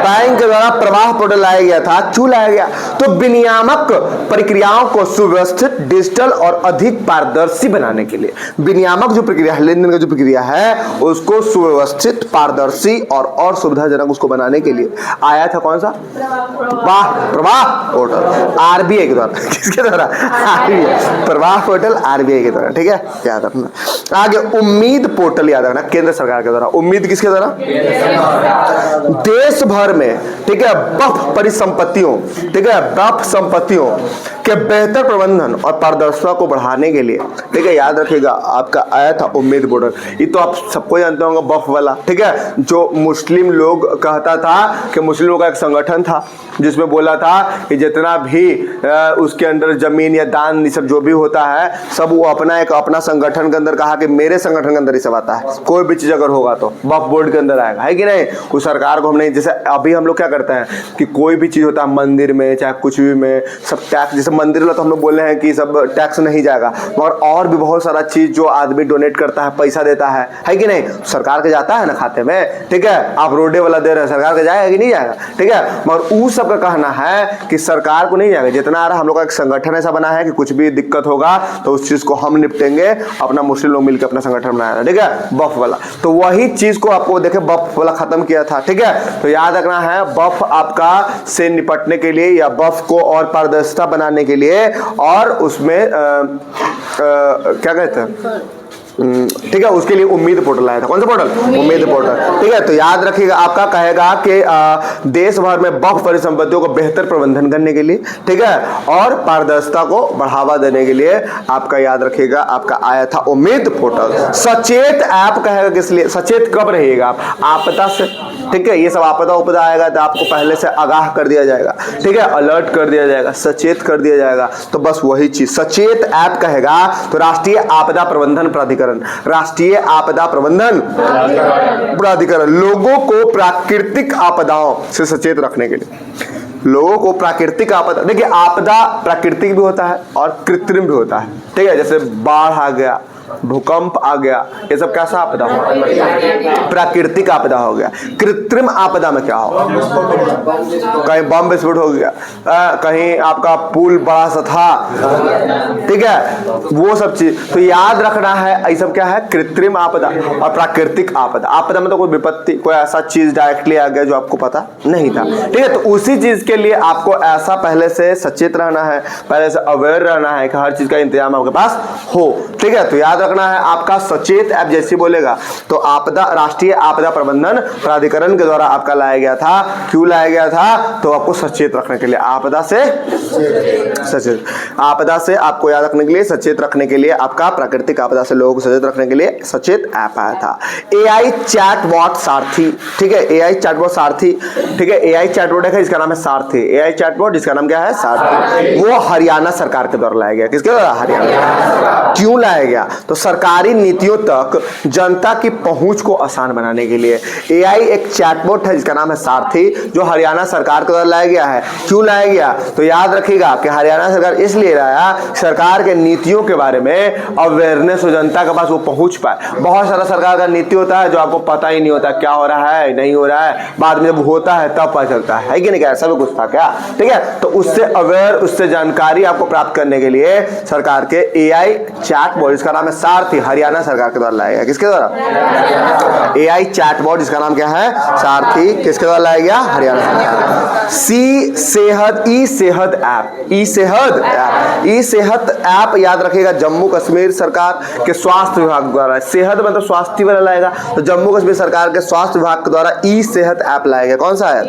बैंक के द्वारा प्रवाह पोर्टल लाया गया था। क्यों लाया गया, तो विनियामक प्रक्रियाओं को सुव्यवस्थित, डिजिटल और अधिक पारदर्शी बनाने के लिए। विनियामक जो प्रक्रिया है, लेन देन का जो प्रक्रिया है, उसको सुव्यवस्थित, पारदर्शी और सुविधाजनक उसको बनाने के लिए आया था कौन सा, प्रवाह पोर्टल, आरबीआई के द्वारा। किसके द्वारा, आरबीआई, प्रवाह पोर्टल आरबीआई के द्वारा, ठीक है, याद रखना। आगे उम्मीद पोर्टल याद रखना, केंद्र सरकार के द्वारा। उम्मीद किसके द्वारा, देश देश भर में, ठीक है, वक्फ परिसंपत्तियों, ठीक है, वक्फ संपत्तियों के बेहतर प्रबंधन और पारदर्शिता को बढ़ाने के लिए, ठीक है, याद रखिएगा आपका आया था उम्मीद पोर्टल। ये तो आप सबको जानते होंगे वक्फ वाला, ठीक है, जो मुस्लिम लोग कहता था कि मुस्लिमों का एक संगठन था जिसमें बोला था कि जितना भी उसके अंदर जमीन या दान ये सब जो भी होता है सब वो अपना संगठन के अंदर, कहा कि मेरे संगठन के अंदर ये सब आता है, कोई भी चीज अगर होगा तो वक्फ बोर्ड के अंदर आएगा, है कि नहीं। उस सरकार को हम नहीं, जैसे अभी हम लोग क्या करते हैं कि कोई भी चीज होता है मंदिर में चाहे कुछ भी में सब टैक्स, जैसे मंदिर में तो हम लोग बोल रहे हैं कि सब टैक्स नहीं जाएगा, मगर और भी बहुत सारा चीज जो आदमी डोनेट करता है, पैसा देता है कि नहीं, सरकार के जाता है ना खाते में, ठीक है। आप रोडे वाला दे रहे हैं, सरकार के जाएगा कि नहीं जाएगा, ठीक है। मगर उस सब का कहना है कि सरकार को नहीं जाएगा, जितना आ रहा हम लोग का एक संगठन ऐसा बना है कि कुछ भी दिक्कत होगा तो उस चीज को हम निपटेंगे, अपना मुस्लिम लोग मिलकर अपना संगठन बनाया, ठीक है, वक्फ वाला। तो वही चीज को आपको देखे वक्फ वाला खत्म किया था, ठीक है। तो याद रखना है वक्फ आपका से निपटने के लिए या वक्फ को और पारदर्शिता बनाने के लिए और उसमें क्या कहते हैं, ठीक है, उसके लिए उम्मीद पोर्टल आया था। कौन सा पोर्टल? उम्मीद पोर्टल, ठीक है। तो याद रखिएगा आपका कहेगा कि देश भर में वक्फ परिसंपत्तियों को बेहतर प्रबंधन करने के लिए, ठीक है, और पारदर्शिता को बढ़ावा देने के लिए आपका याद रखिएगा आपका आया था उम्मीद पोर्टल। सचेत ऐप कहेगा किस लिए, सचेत कब रहिएगा आप, आपदा से, ठीक है, ये सब आपदा उपदा आएगा तो आपको पहले से आगाह कर दिया जाएगा, ठीक है, अलर्ट कर दिया जाएगा, सचेत कर दिया जाएगा। तो बस वही चीज सचेत ऐप कहेगा तो राष्ट्रीय आपदा प्रबंधन प्राधिकरण, राष्ट्रीय आपदा प्रबंधन प्राधिकरण लोगों को प्राकृतिक आपदाओं से सचेत रखने के लिए, लोगों को प्राकृतिक आपदा, देखिए आपदा प्राकृतिक भी होता है और कृत्रिम भी होता है, ठीक है, जैसे बाढ़ आ गया, भूकंप आ गया, ये सब कैसा आपदा हो, प्राकृतिक आपदा हो गया। कृत्रिम आपदा में क्या हो, कहीं बम विस्फोट हो गया, कहीं आपका पुल बड़ा सा था, ठीक है, वो सब चीज। तो याद रखना है ये सब क्या है, कृत्रिम आपदा और प्राकृतिक आपदा। आपदा में तो कोई विपत्ति, कोई ऐसा चीज डायरेक्टली आ गया जो आपको पता नहीं था, ठीक है। तो उसी चीज के लिए आपको ऐसा पहले से सचेत रहना है, पहले से अवेयर रहना है कि हर चीज का इंतजाम आपके पास हो, ठीक है। तो याद रखना है आपका सचेत ऐप जैसे बोलेगा तो आपदा, राष्ट्रीय आपदा प्रबंधन प्राधिकरण के द्वारा आपका लाया गया था। क्यों लाया गया था, तो आपको सचेत रखने के लिए, आपदा से सचेत, आपदा से आपको याद रखने के लिए, सचेत रखने के लिए, आपका प्राकृतिक आपदा से लोगों को सचेत रखने के लिए सचेत ऐप आया था। AI चैटबॉट सारथी, ठीक है, AI चैटबॉट सारथी, ठीक है, AI चैटबॉट है जिसका नाम है सारथी, AI चैटबॉट जिसका नाम क्या है सारथी, वो हरियाणा सरकार के द्वारा लाया गया। किसके द्वारा? हरियाणा। क्यों लाया गया, तो सरकारी नीतियों तक जनता की पहुंच को आसान बनाने के लिए। AI एक चैटबॉट है जिसका नाम है सारथी, जो हरियाणा सरकार के द्वारा लाया गया है। क्यों लाया गया, तो याद रखिएगा कि हरियाणा सरकार इसलिए लाया, सरकार के नीतियों के बारे में अवेयरनेस हो, जनता के पास वो पहुंच पाए। बहुत सारा सरकार का नीति होता है जो आपको पता ही नहीं होता क्या हो रहा है नहीं हो रहा है, बाद में जब होता है तब पता चलता है कि नहीं, क्या ऐसा भी कुछ था क्या, ठीक है। तो उससे अवेयर, उससे जानकारी आपको प्राप्त करने के लिए सरकार के AI चैटबॉट जिसका नाम है सारथी, हरियाणा सरकार के द्वारा लाया गया। किसके द्वारा? AI चैटबॉट जिसका नाम क्या है सारथी, किसके द्वारा लाया गया? हरियाणा सरकार। ई सेहत ऐप, ई सेहत ऐप याद रखिएगा जम्मू कश्मीर सरकार के स्वास्थ्य विभाग द्वारा, सेहत मतलब स्वास्थ्य वाला लाएगा, तो जम्मू कश्मीर सरकार के स्वास्थ्य विभाग के द्वारा ई सेहत ऐप लाया गया। कौन सा है?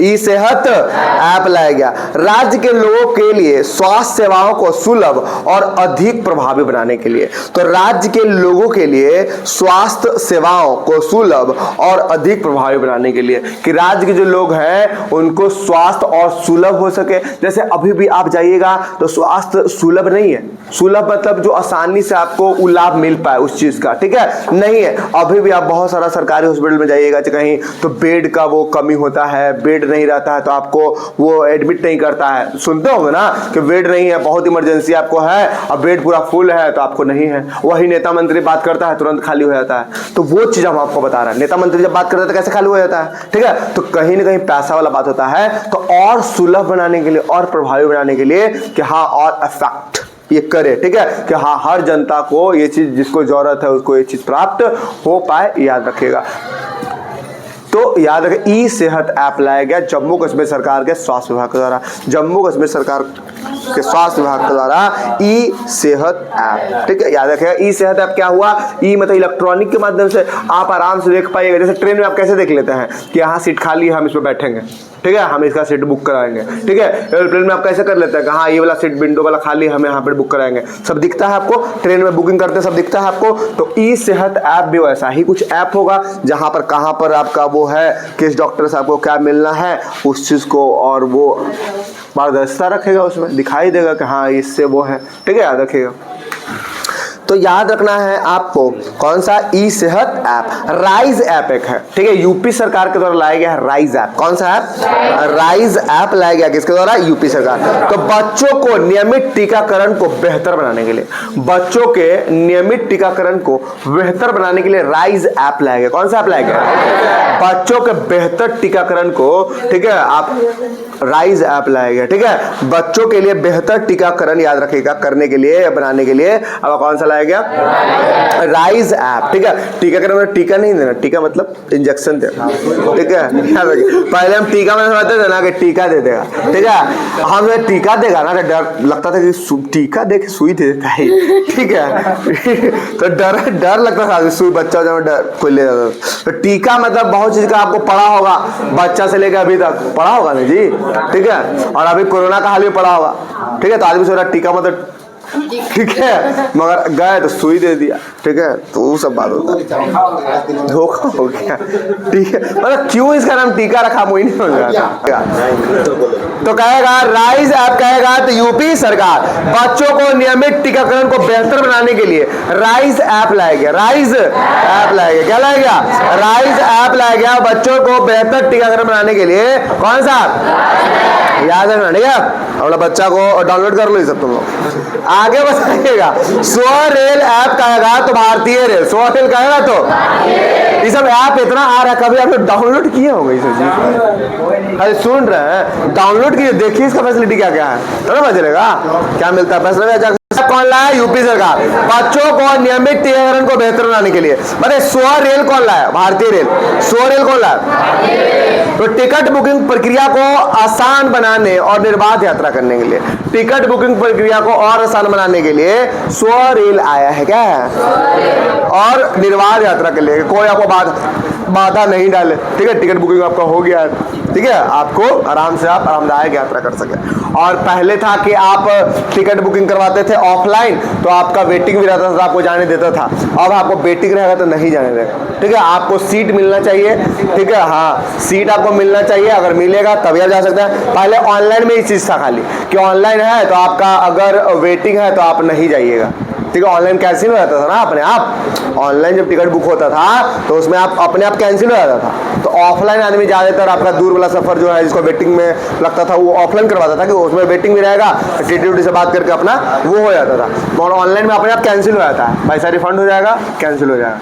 ई सेहत ऐप लाया गया। राज्य के लोगों के लिए स्वास्थ्य सेवाओं को सुलभ और अधिक प्रभावी बनाने के लिए, तो राज्य के लोगों के लिए स्वास्थ्य सेवाओं को सुलभ और अधिक प्रभावी बनाने के लिए कि राज्य के जो लोग हैं उनको स्वास्थ्य और सुलभ हो सके। जैसे अभी भी आप जाइएगा तो स्वास्थ्य सुलभ नहीं है, सुलभ मतलब जो आसानी से आपको लाभ मिल पाए उस चीज का, ठीक है, नहीं है। अभी भी आप बहुत सारा सरकारी हॉस्पिटल में जाइएगा कहीं तो बेड का वो कमी होता है, बेड नहीं रहता है तो आपको वो एडमिट नहीं करता है। सुनते होंगे ना कि बेड नहीं है, बहुत इमरजेंसी आपको है, अब बेड पूरा फुल है तो आपको नहीं है। वही नेता मंत्री बात करता है तुरंत खाली हो जाता है। तो वो चीज हम आपको बता रहे हैं, नेता मंत्री जब बात करता है तो कैसे खाली हो जाता है, ठीक है। तो कहीं ना कहीं पैसा वाला बात होता है, तो और सुलभ बनाने के लिए और प्रभावी बनाने के लिए कि हाँ और इफेक्ट ये करे, ठीक है, कि हाँ हर जनता को ये चीज जिसको जरूरत है उसको ये चीज प्राप्त हो पाए, याद रखिएगा। तो याद रखें ई सेहत ऐप लाया गया जम्मू कश्मीर सरकार के स्वास्थ्य विभाग के द्वारा। जम्मू कश्मीर सरकार के स्वास्थ्य विभाग के द्वारा ई सेहत ऐप। ठीक है, याद रखिएगा ई सेहत ऐप क्या हुआ, ई मतलब इलेक्ट्रॉनिक के माध्यम से आप आराम से देख पाइएगा। जैसे ट्रेन में आप कैसे देख लेते हैं कि यहाँ सीट खाली है, हम इस पर बैठेंगे, ठीक है, हम इसका सीट बुक कराएंगे। ठीक है, एयरप्लेन में आप कैसे कर लेते हैं कि हाँ ये वाला सीट विंडो वाला खाली है, हम यहाँ पर बुक कराएंगे, सब दिखता है आपको। ट्रेन में बुकिंग करते हैं सब दिखता है आपको। तो ई सेहत ऐप भी वैसा ही कुछ ऐप होगा जहाँ पर कहाँ पर आपका वो है, किस डॉक्टर से आपको क्या मिलना है उस चीज़ को, और वो पारदर्शिता रखेगा, उसमें दिखाई देगा कि हाँ इससे वो है। ठीक है, याद रखिएगा। तो याद रखना है आपको कौन सा ई सेहत ऐप, राइज ऐप एक है। ठीक है, यूपी सरकार के द्वारा लाया गया है राइज ऐप। कौन सा ऐप, राइज ऐप लाया गया किसके द्वारा, यूपी सरकार। तो बच्चों को नियमित टीकाकरण को बेहतर बनाने के लिए, बच्चों के नियमित टीकाकरण को बेहतर बनाने के लिए राइज ऐप लाया गया। कौन सा ऐप लाया गया, बच्चों के बेहतर टीकाकरण को, ठीक है, आप राइज ऐप लाया गया। ठीक है, बच्चों के लिए बेहतर टीकाकरण याद रखिएगा करने के लिए, बनाने के लिए अब कौन सा लाया गया, राइज ऐप। ठीक है, टीकाकरण में टीका नहीं देना, टीका मतलब इंजेक्शन देना। ठीक है, याद रखिए, पहले हम टीका में समझते थे ना कि टीका दे देगा। ठीक है, हमें टीका देगा ना तो डर लगता था कि टीका दे के सुई दे देता है। ठीक है, तो डर लगता था सुई, बच्चा जब डर कोई ले जाता था। तो टीका मतलब बहुत चीज का आपको पढ़ा होगा, बच्चा से लेकर अभी तक पढ़ा होगा ना जी। ठीक है, और अभी कोरोना का हाल भी पढ़ा होगा। ठीक है, तो आदमी सोच रहा टीका मतलब, ठीक है, मगर गए तो सुई दे दिया। ठीक है, तो वो सब बात होता है, धोखा हो गया। ठीक है, मतलब क्यों इसका नाम टीका रखा मुझे नहीं समझ रहा। तो कहेगा राइज ऐप, कहेगा तो यूपी सरकार बच्चों को नियमित टीकाकरण को बेहतर बनाने के लिए राइज ऐप लाया गया। राइज ऐप लाया गया, क्या लाया गया, राइज ऐप लाया गया बच्चों को बेहतर टीकाकरण बनाने के लिए। कौन सा, याद रखना। ठीक है, अपना बच्चा को डाउनलोड कर लो ये सब तुम लोग। आगे बताइएगा, स्वरेल ऐप कहेगा तो भारतीय रेल, स्वरेल कहेगा तो ये सब ऐप इतना आ रहा है, कभी आप लोग डाउनलोड किए होंगे इस चीज, अरे सुन रहे हैं, डाउनलोड किए, देखिए इसका फैसिलिटी क्या क्या है, तो पता चलेगा क्या मिलता है। फैसिलिटी कौन लाया, यूपी सरकार, बच्चों को नियमित टीकाकरण को बेहतर बनाने के लिए। मतलब स्वरेल कौन लाया, भारतीय रेल। स्वरेल कौन लाया, तो टिकट बुकिंग प्रक्रिया को आसान बनाने और निर्बाध यात्रा करने के लिए, टिकट बुकिंग प्रक्रिया को और आसान बनाने के लिए स्वरेल आया है। क्या है, और निर्बाध यात्रा के लिए, कोई आपको बाधा नहीं डाले। ठीक है, टिकट बुकिंग आपका हो गया है। ठीक है, आपको आराम से आप आरामदायक यात्रा कर सके। और पहले था कि आप टिकट बुकिंग करवाते थे ऑफलाइन तो आपका वेटिंग भी रहता था, आपको जाने देता था। अब आपको वेटिंग रहेगा तो नहीं जाने देगा। ठीक है, आपको सीट मिलना चाहिए। ठीक है, हाँ सीट आपको मिलना चाहिए, अगर मिलेगा तभी आप जा सकते हैं। पहले ऑनलाइन में ही चीज़ था खाली कि ऑनलाइन है तो आपका अगर वेटिंग है तो आप नहीं जाइएगा। ठीक है, ऑनलाइन कैंसिल हो जाता था ना अपने आप। ऑनलाइन जब टिकट बुक होता था तो उसमें आप अपने आप कैंसिल हो जाता था। तो ऑफलाइन आदमी ज़्यादातर आपका दूर वाला सफर जो है जिसको वेटिंग में लगता था वो ऑफलाइन करवाता था कि उसमें वेटिंग भी रहेगा, टीटी से बात करके अपना वो हो जाता था। और ऑनलाइन में अपने आप कैंसिल हो जाता है, पैसा रिफंड हो जाएगा, कैंसिल हो जाएगा।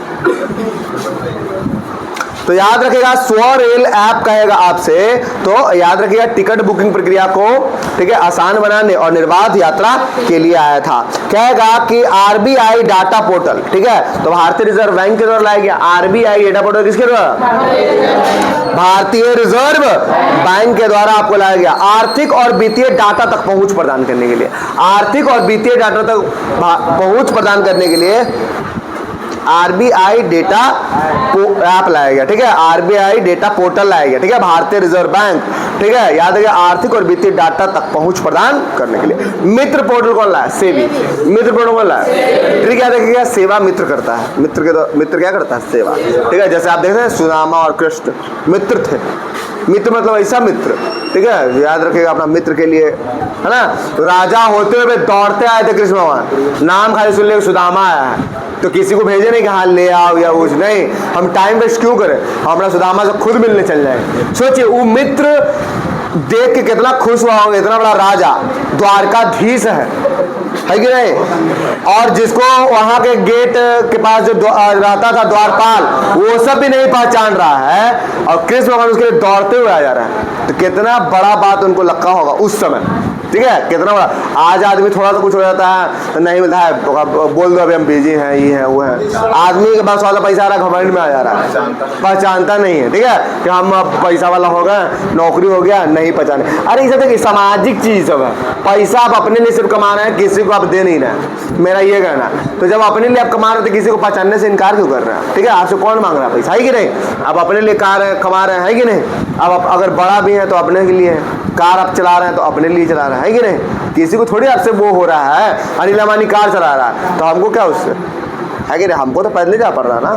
तो याद रखिएगा स्वरेल ऐप कहेगा आपसे, तो याद रखिएगा टिकट बुकिंग प्रक्रिया को, ठीक है, आसान बनाने और निर्बाध यात्रा के लिए आया था। कहेगा कि आरबीआई डाटा पोर्टल, ठीक है, तो भारतीय रिजर्व बैंक के द्वारा लाया गया। आरबीआई डाटा पोर्टल किसके द्वारा, भारतीय रिजर्व बैंक के द्वारा आपको लाया गया। आर्थिक और वित्तीय डाटा तक पहुंच प्रदान करने के लिए, आर्थिक और वित्तीय डाटा तक पहुंच प्रदान करने के लिए आरबीआई डेटा ऐप लाया गया। ठीक है, आरबीआई डेटा पोर्टल लाया गया। ठीक है, भारतीय रिजर्व बैंक, ठीक है, याद रखिए आर्थिक और वित्तीय डाटा तक पहुंच प्रदान करने के लिए। मित्र पोर्टल कौन लाया, सेवी। मित्र पोर्टल कौन लाया, ठीक है, याद रखिएगा सेवा मित्र करता है। मित्र क्या करता है, सेवा। ठीक है, जैसे आप देख रहे हैं सुदामा और कृष्ण मित्र थे। मित्र मतलब ऐसा मित्र, ठीक है, याद रखिएगा अपना मित्र के लिए, है ना। तो राजा होते हुए दौड़ते आए थे कृष्ण भगवान, नाम खाली सुन ले सुदामा आया है, तो किसी को भेजे नहीं कि हाँ ले आओ या कुछ नहीं, हम टाइम वेस्ट क्यों करें, हम अपना सुदामा से खुद मिलने चल जाए। सोचिए वो मित्र देख के कितना खुश हुआ होगा, इतना बड़ा राजा द्वारकाधीश है कि नहीं, और जिसको वहां के गेट के पास जो रहता था द्वारपाल, वो सब भी नहीं पहचान रहा है और कृष्ण भगवान उसके लिए दौड़ते हुए आ जा रहा है। तो कितना बड़ा बात उनको लगा होगा उस समय। ठीक है, कितना बड़ा। आज आदमी थोड़ा सा कुछ हो जाता है तो नहीं मिलता है, बोल दो अभी हम बिजी हैं, ये है वो है। आदमी के पास वाला पैसा आ रहा है, घमंड में आ जा रहा है, पहचानता नहीं है। ठीक है, कि हम अब पैसा वाला हो गए, नौकरी हो गया, नहीं पहचाने। अरे ये देखिए सामाजिक चीज सब है। पैसा आप अपने लिए सिर्फ कमा रहे हैं, किसी को आप दे नहीं रहे, मेरा ये कहना है। तो जब अपने लिए आप कमा रहे हैं तो किसी को पहचानने से इनकार क्यों कर रहे हैं? ठीक है, आपसे कौन मांग रहा है पैसा, है कि नहीं? आप अपने लिए कमा रहे हैं कि नहीं? अब अगर बड़ा भी है तो अपने के लिए है, कार आप चला रहे हैं तो अपने लिए चला रहे हैं, है कि नहीं? किसी को थोड़ी आपसे वो हो रहा है, अनिल अंबानी कार चला रहा है तो हमको क्या उससे, है कि नहीं? हमको तो पैदल जा पड़ रहा है ना।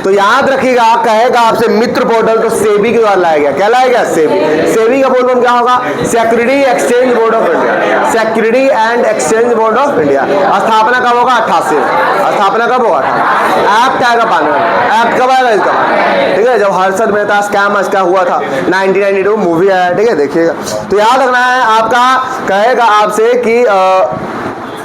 तो याद रखिएगा, कहेगा आपसे मित्र पोर्टल तो सेबी के द्वारा लाया गया। क्या लाया गया? सेबी। सेबी का फुल फॉर्म क्या होगा? Security exchange board of India. Security and exchange board of India. स्थापना कब होगा? 88। स्थापना कब होगा? एक्ट आएगा 92। एक्ट कब आएगा इसका? ठीक है, जब हर्षद मेहता स्कैम इसका हुआ था 1992 मूवी आया। ठीक है, देखिएगा। तो याद रखना है आपका, कहेगा आपसे कि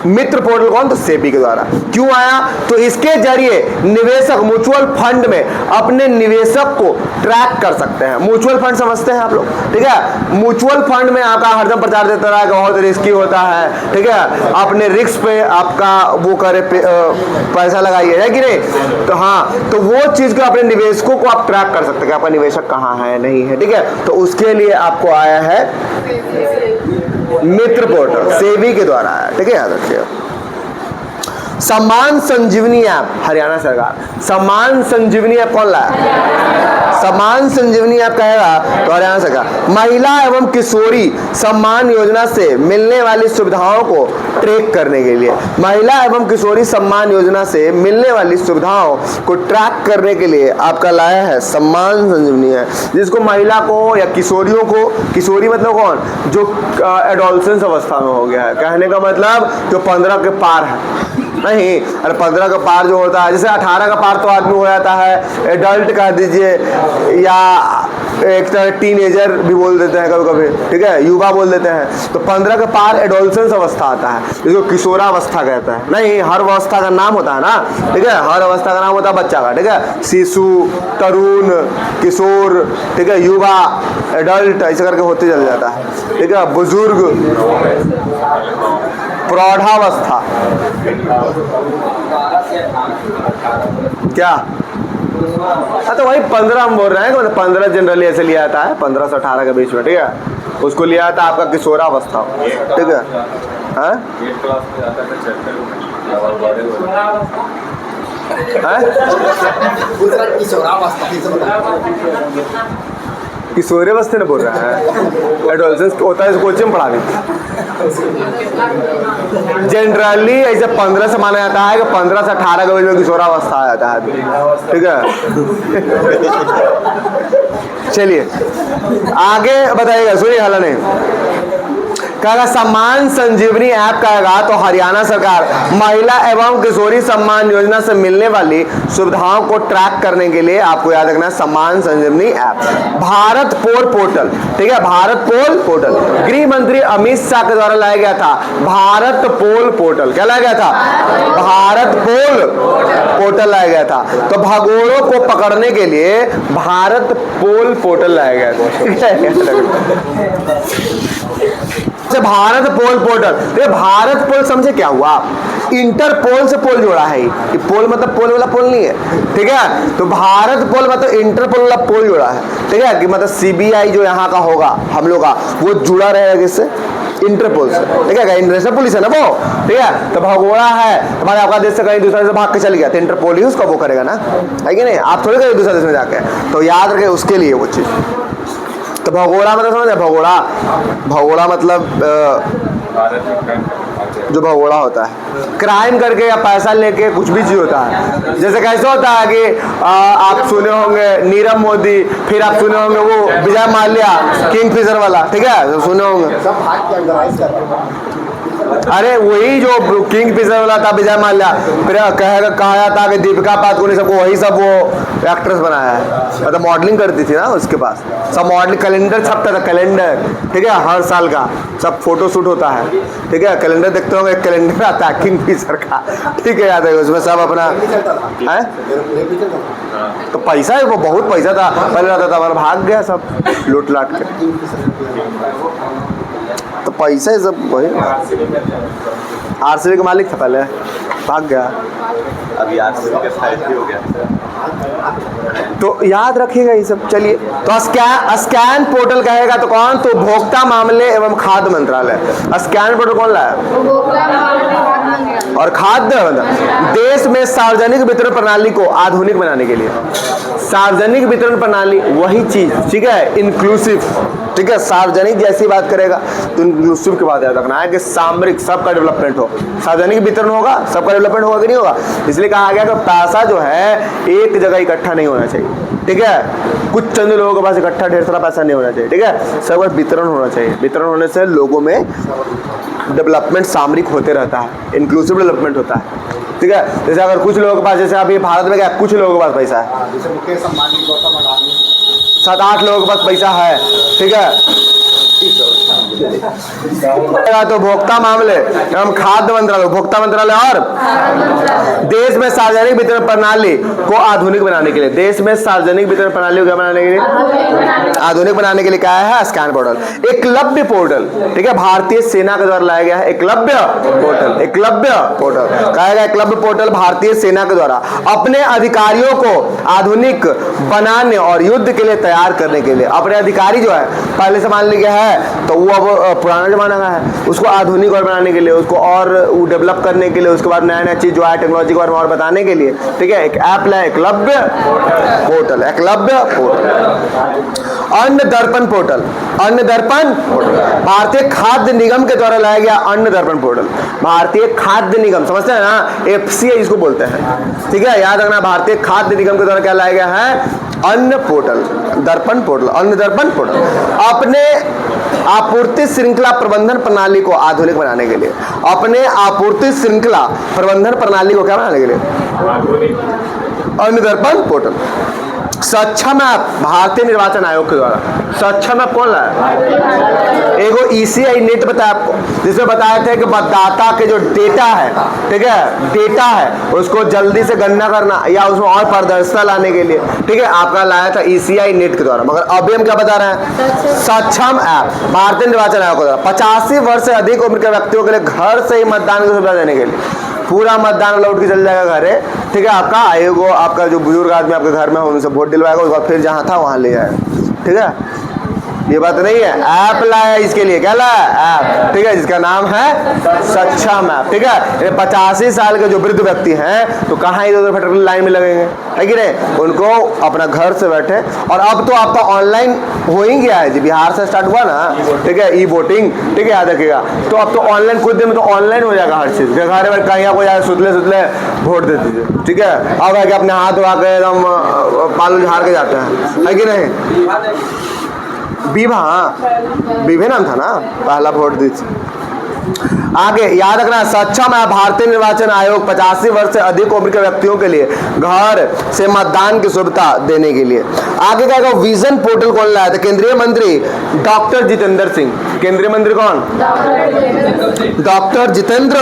मित्र पोर्टल कौन? तो सेबी के द्वारा। क्यों आया? तो इसके जरिए निवेशक म्यूचुअल फंड में अपने निवेशक को ट्रैक कर सकते हैं। म्यूचुअल फंड समझते हैं आप लोग? ठीक है, म्यूचुअल फंड में आपका हरदम प्रचार देता रहा कि बहुत रिस्की होता है। ठीक है, अपने रिस्क पे आपका वो करे पैसा लगाइए, है कि नहीं? तो हाँ, तो वो चीज को अपने निवेशकों को आप ट्रैक कर सकते हैं कि आपका निवेशक कहाँ है, नहीं है। ठीक है, तो उसके लिए आपको आया है मित्र पोर्टल, सेबी के द्वारा आया। ठीक है, याद रखिए। सम्मान संजीवनी ऐप, हरियाणा सरकार। सम्मान संजीवनी ऐप कौन लाया? सम्मान संजीवनी ऐप कहेगा तो हरियाणा सरकार। महिला एवं किशोरी सम्मान योजना से मिलने वाली सुविधाओं को ट्रैक करने के लिए, महिला एवं किशोरी सम्मान योजना से मिलने वाली सुविधाओं को ट्रैक करने के लिए आपका लाया है सम्मान संजीवनी ऐप, जिसको महिला को या किशोरियों को, किशोरी मतलब कौन? जो एडोलसेंस अवस्था में हो गया है, कहने का मतलब जो 15 के पार है। नहीं, अरे 15 का पार जो होता है, जैसे 18 का पार तो आदमी हो जाता है, एडल्ट कह दीजिए, या एक तरह टीनेजर भी बोल देते हैं कभी कभी। ठीक है, युवा बोल देते हैं। तो 15 का पार एडोलसेंस अवस्था आता है, जिसको किशोरावस्था कहता है। नहीं, हर अवस्था का नाम होता है ना। ठीक है, हर अवस्था का नाम होता है बच्चा का। ठीक है, शिशु, तरुण, किशोर, ठीक है, युवा, एडल्ट, ऐसे करके होते चल जाता है। ठीक है, बुजुर्ग, प्रौढ़ावस्था, क्या? हाँ, तो वही 15 हम बोल रहे हैं, मतलब 15 जनरली ऐसे लिया जाता है, 15 से 18 के बीच में। ठीक है, उसको लिया जाता है आपका किशोरावस्था। ठीक है, हाँ, किशोरावस्था ने बोल रहा है, एडोलसेंस होता है, कोचिंग में पढ़ा दी। जनरली ऐसे 15 से माना जाता है कि 15 से 18 के बीच में किशोरावस्था आ जाता है। ठीक है, चलिए आगे बताइएगा। सुनिए, हाला नहीं कहेगा सम्मान संजीवनी ऐप कहेगा तो हरियाणा सरकार महिला एवं किशोरी सम्मान योजना से मिलने वाली सुविधाओं को ट्रैक करने के लिए आपको याद रखना है सम्मान संजीवनी ऐप। भारत पोल पोर्टल, ठीक है, भारत पोल पोर्टल गृह मंत्री अमित शाह के द्वारा लाया गया था। भारत पोल पोर्टल क्या लाया गया था? भारत पोल पोर्टल लाया गया था। तो भगोड़ों को पकड़ने के लिए भारत पोल पोर्टल लाया गया था। ठीक है, भारत पोल पोर्टल। तो भारत पोल समझे क्या हुआ? इंटरपोल से पोल जोड़ा है। ये पोल मतलब पोल वाला पोल नहीं है। ठीक है, तो भारत पोल मतलब इंटरपोल वाला पोल जोड़ा है। ठीक है, कि मतलब सीबीआई जो यहाँ का होगा हम लोग का, वो जुड़ा रहेगा किससे? इंटरपोल से। ठीक है, इंटरनेशनल पुलिस है ना वो। ठीक है, तो भगोड़ा है तुम्हारे आपका देश से कहीं दूसरे से भाग के चल गया तो इंटरपोल ही उसका वो करेगा ना, है कि नहीं? आप थोड़ी करेंगे दूसरे देश में जाके। तो याद रखें उसके लिए वो चीज। तो भगोड़ा मतलब समझ है? भगोड़ा मतलब जो भगोड़ा होता है क्राइम करके या पैसा लेके कुछ भी चीज होता है। जैसे कैसे होता है कि आप सुने होंगे नीरव मोदी, फिर आप सुने होंगे वो विजय माल्या किंग फिशर वाला। ठीक है, तो सुने होंगे अरे वही जो किंग फिशर वाला था विजय माल्या, फिर कहा जाता कि दीपिका पादुकोण सबको वही सब वो एक्ट्रेस बनाया है। मतलब मॉडलिंग करती थी ना उसके पास, सब मॉडलिंग कैलेंडर छपता था, कैलेंडर, ठीक है, हर साल का सब फोटो शूट होता है, ठीक है, कैलेंडर देखते होंगे, एक कैलेंडर आता है किंग फिशर का, ठीक है, याद है, उसमें सब अपना है। तो पैसा है, वो बहुत पैसा था पहले रहता था, भाग गया सब लूट लाट के, तो पैसा है सब वही। आरसीबी का मालिक था पहले, भाग गया, अभी आरसीबी का फायदा हो गया। तो याद रखिएगा ये सब। चलिए, तो स्कैन पोर्टल कहेगा तो कौन? तो उपभोक्ता मामले एवं खाद्य मंत्रालय। स्कैन पोर्टल कौन लाया? और खाद्य देश में सार्वजनिक वितरण प्रणाली को आधुनिक बनाने के लिए, सार्वजनिक वितरण प्रणाली वही चीज, ठीक है, इंक्लूसिव, ठीक है, सार्वजनिक जैसी बात करेगा तो इंक्लूसिव की बात याद रखना है कि सामरिक सबका डेवलपमेंट हो, सार्वजनिक वितरण होगा सबका डेवलपमेंट होगा कि नहीं होगा। इसलिए कहा गया कि पैसा जो है एक जगह इकट्ठा नहीं होना चाहिए, ठीक है, कुछ चंद लोगों के पास इकट्ठा ढेर सारा पैसा नहीं होना चाहिए, ठीक है, सबका वितरण होना चाहिए। वितरण होने से लोगों में डेवलपमेंट सामरिक होते रहता है, इंक्लूसिव डेवलपमेंट होता है, ठीक है। जैसे अगर कुछ लोगों के पास, जैसे अभी भारत में क्या कुछ लोगों के पास पैसा है, जैसे मुकेश अंबानी, गौतम अडानी, 7-8 लोगों के पास पैसा है, ठीक है। तो उपभोक्ता मामले एवं खाद्य मंत्रालय, उपभोक्ता मंत्रालय और देश में सार्वजनिक वितरण प्रणाली को आधुनिक बनाने के लिए, देश में सार्वजनिक वितरण प्रणाली को क्या बनाने के लिए? आधुनिक बनाने के लिए क्या है? Scan portal. एकलव्य पोर्टल, ठीक है, भारतीय सेना के द्वारा लाया गया है एकलव्य पोर्टल। एकलव्य पोर्टल कहेगा, एकलव्य पोर्टल भारतीय सेना के द्वारा अपने अधिकारियों को आधुनिक बनाने और युद्ध के लिए तैयार करने के लिए, अपने अधिकारी जो है पहले से मान लिया है तो वो अब पुराना जमाना का है, उसको आधुनिक और बनाने के लिए, उसको और डेवलप करने के लिए, उसके बाद नया नया चीज जो है टेक्नोलॉजी के बारे में और बताने के लिए, ठीक है, एक ऐप लाया एकलव्य पोर्टल, एकलव्य पोर्टल। अन्न दर्पण पोर्टल, अन्न दर्पण पोर्टल भारतीय खाद्य निगम के द्वारा लाया गया अन्न दर्पण पोर्टल। भारतीय खाद्य निगम, समझते हैं ना, FCI इसको बोलते हैं, ठीक है, याद रखना, भारतीय खाद्य निगम के द्वारा क्या लाया गया है? अन्न पोर्टल, दर्पण पोर्टल, अन्न दर्पण पोर्टल। अपने आपूर्ति श्रृंखला प्रबंधन प्रणाली को आधुनिक बनाने के लिए, अपने आपूर्ति श्रृंखला प्रबंधन प्रणाली को क्या बनाने के लिए? अन्न दर्पण पोर्टल। सक्षम ऐप भारतीय निर्वाचन आयोग के द्वारा, सक्षम ऐप कौन लाया? एगो ECI नेट बताया आपको, जिसमें बताया था कि मतदाता के जो डेटा है, ठीक है, डेटा है उसको जल्दी से गणना करना या उसमें और पारदर्शिता लाने के लिए, ठीक है, आपका लाया था ECI नेट के द्वारा। मगर अभी हम क्या बता रहे हैं? सक्षम ऐप भारतीय निर्वाचन आयोग के द्वारा 85 वर्ष से अधिक उम्र के व्यक्तियों के लिए घर से ही मतदान की सुविधा देने के लिए, पूरा मतदान लौट के चल जाएगा घर है, ठीक है, आपका आयोग, आपका जो बुजुर्ग आदमी आपके घर में हो उनसे वोट दिलवाएगा, उसके बाद फिर जहाँ था वहाँ ले जाएगा, ठीक है। ये बात नहीं है, ऐप लाया इसके लिए, क्या लाया? ऐप, ठीक है, जिसका नाम है सक्षम ऐप, ठीक है। 85 साल के जो वृद्ध व्यक्ति हैं तो कहाँ इधर फटक लाइन में लगेंगे, है कि नहीं, उनको अपना घर से बैठे, और अब तो आपका ऑनलाइन हो ही गया है जी, बिहार से स्टार्ट हुआ ना, ठीक है, ई-वोटिंग, ठीक है, याद रखिएगा, तो अब तो ऑनलाइन कुछ दिन में तो ऑनलाइन हो जाएगा हर चीज़, घर में कहीं आपको जाए सुतले सुतले वोट दे दीजिए, ठीक है। अब है कि अपने हाथ धोवा के एकदम बाल झाड़ के जाते हैं, है कि नहीं। बीभे नाम था ना, पहला वोट दी थी। आगे याद रखना, सक्षम है भारतीय निर्वाचन आयोग 85 वर्ष से अधिक उम्र के व्यक्तियों के लिए घर से मतदान की सुविधा देने के लिए। आगे क्या होगा? विजन पोर्टल कौन लाया था? केंद्रीय मंत्री डॉक्टर जितेंद्र सिंह। केंद्रीय मंत्री कौन? डॉक्टर जितेंद्र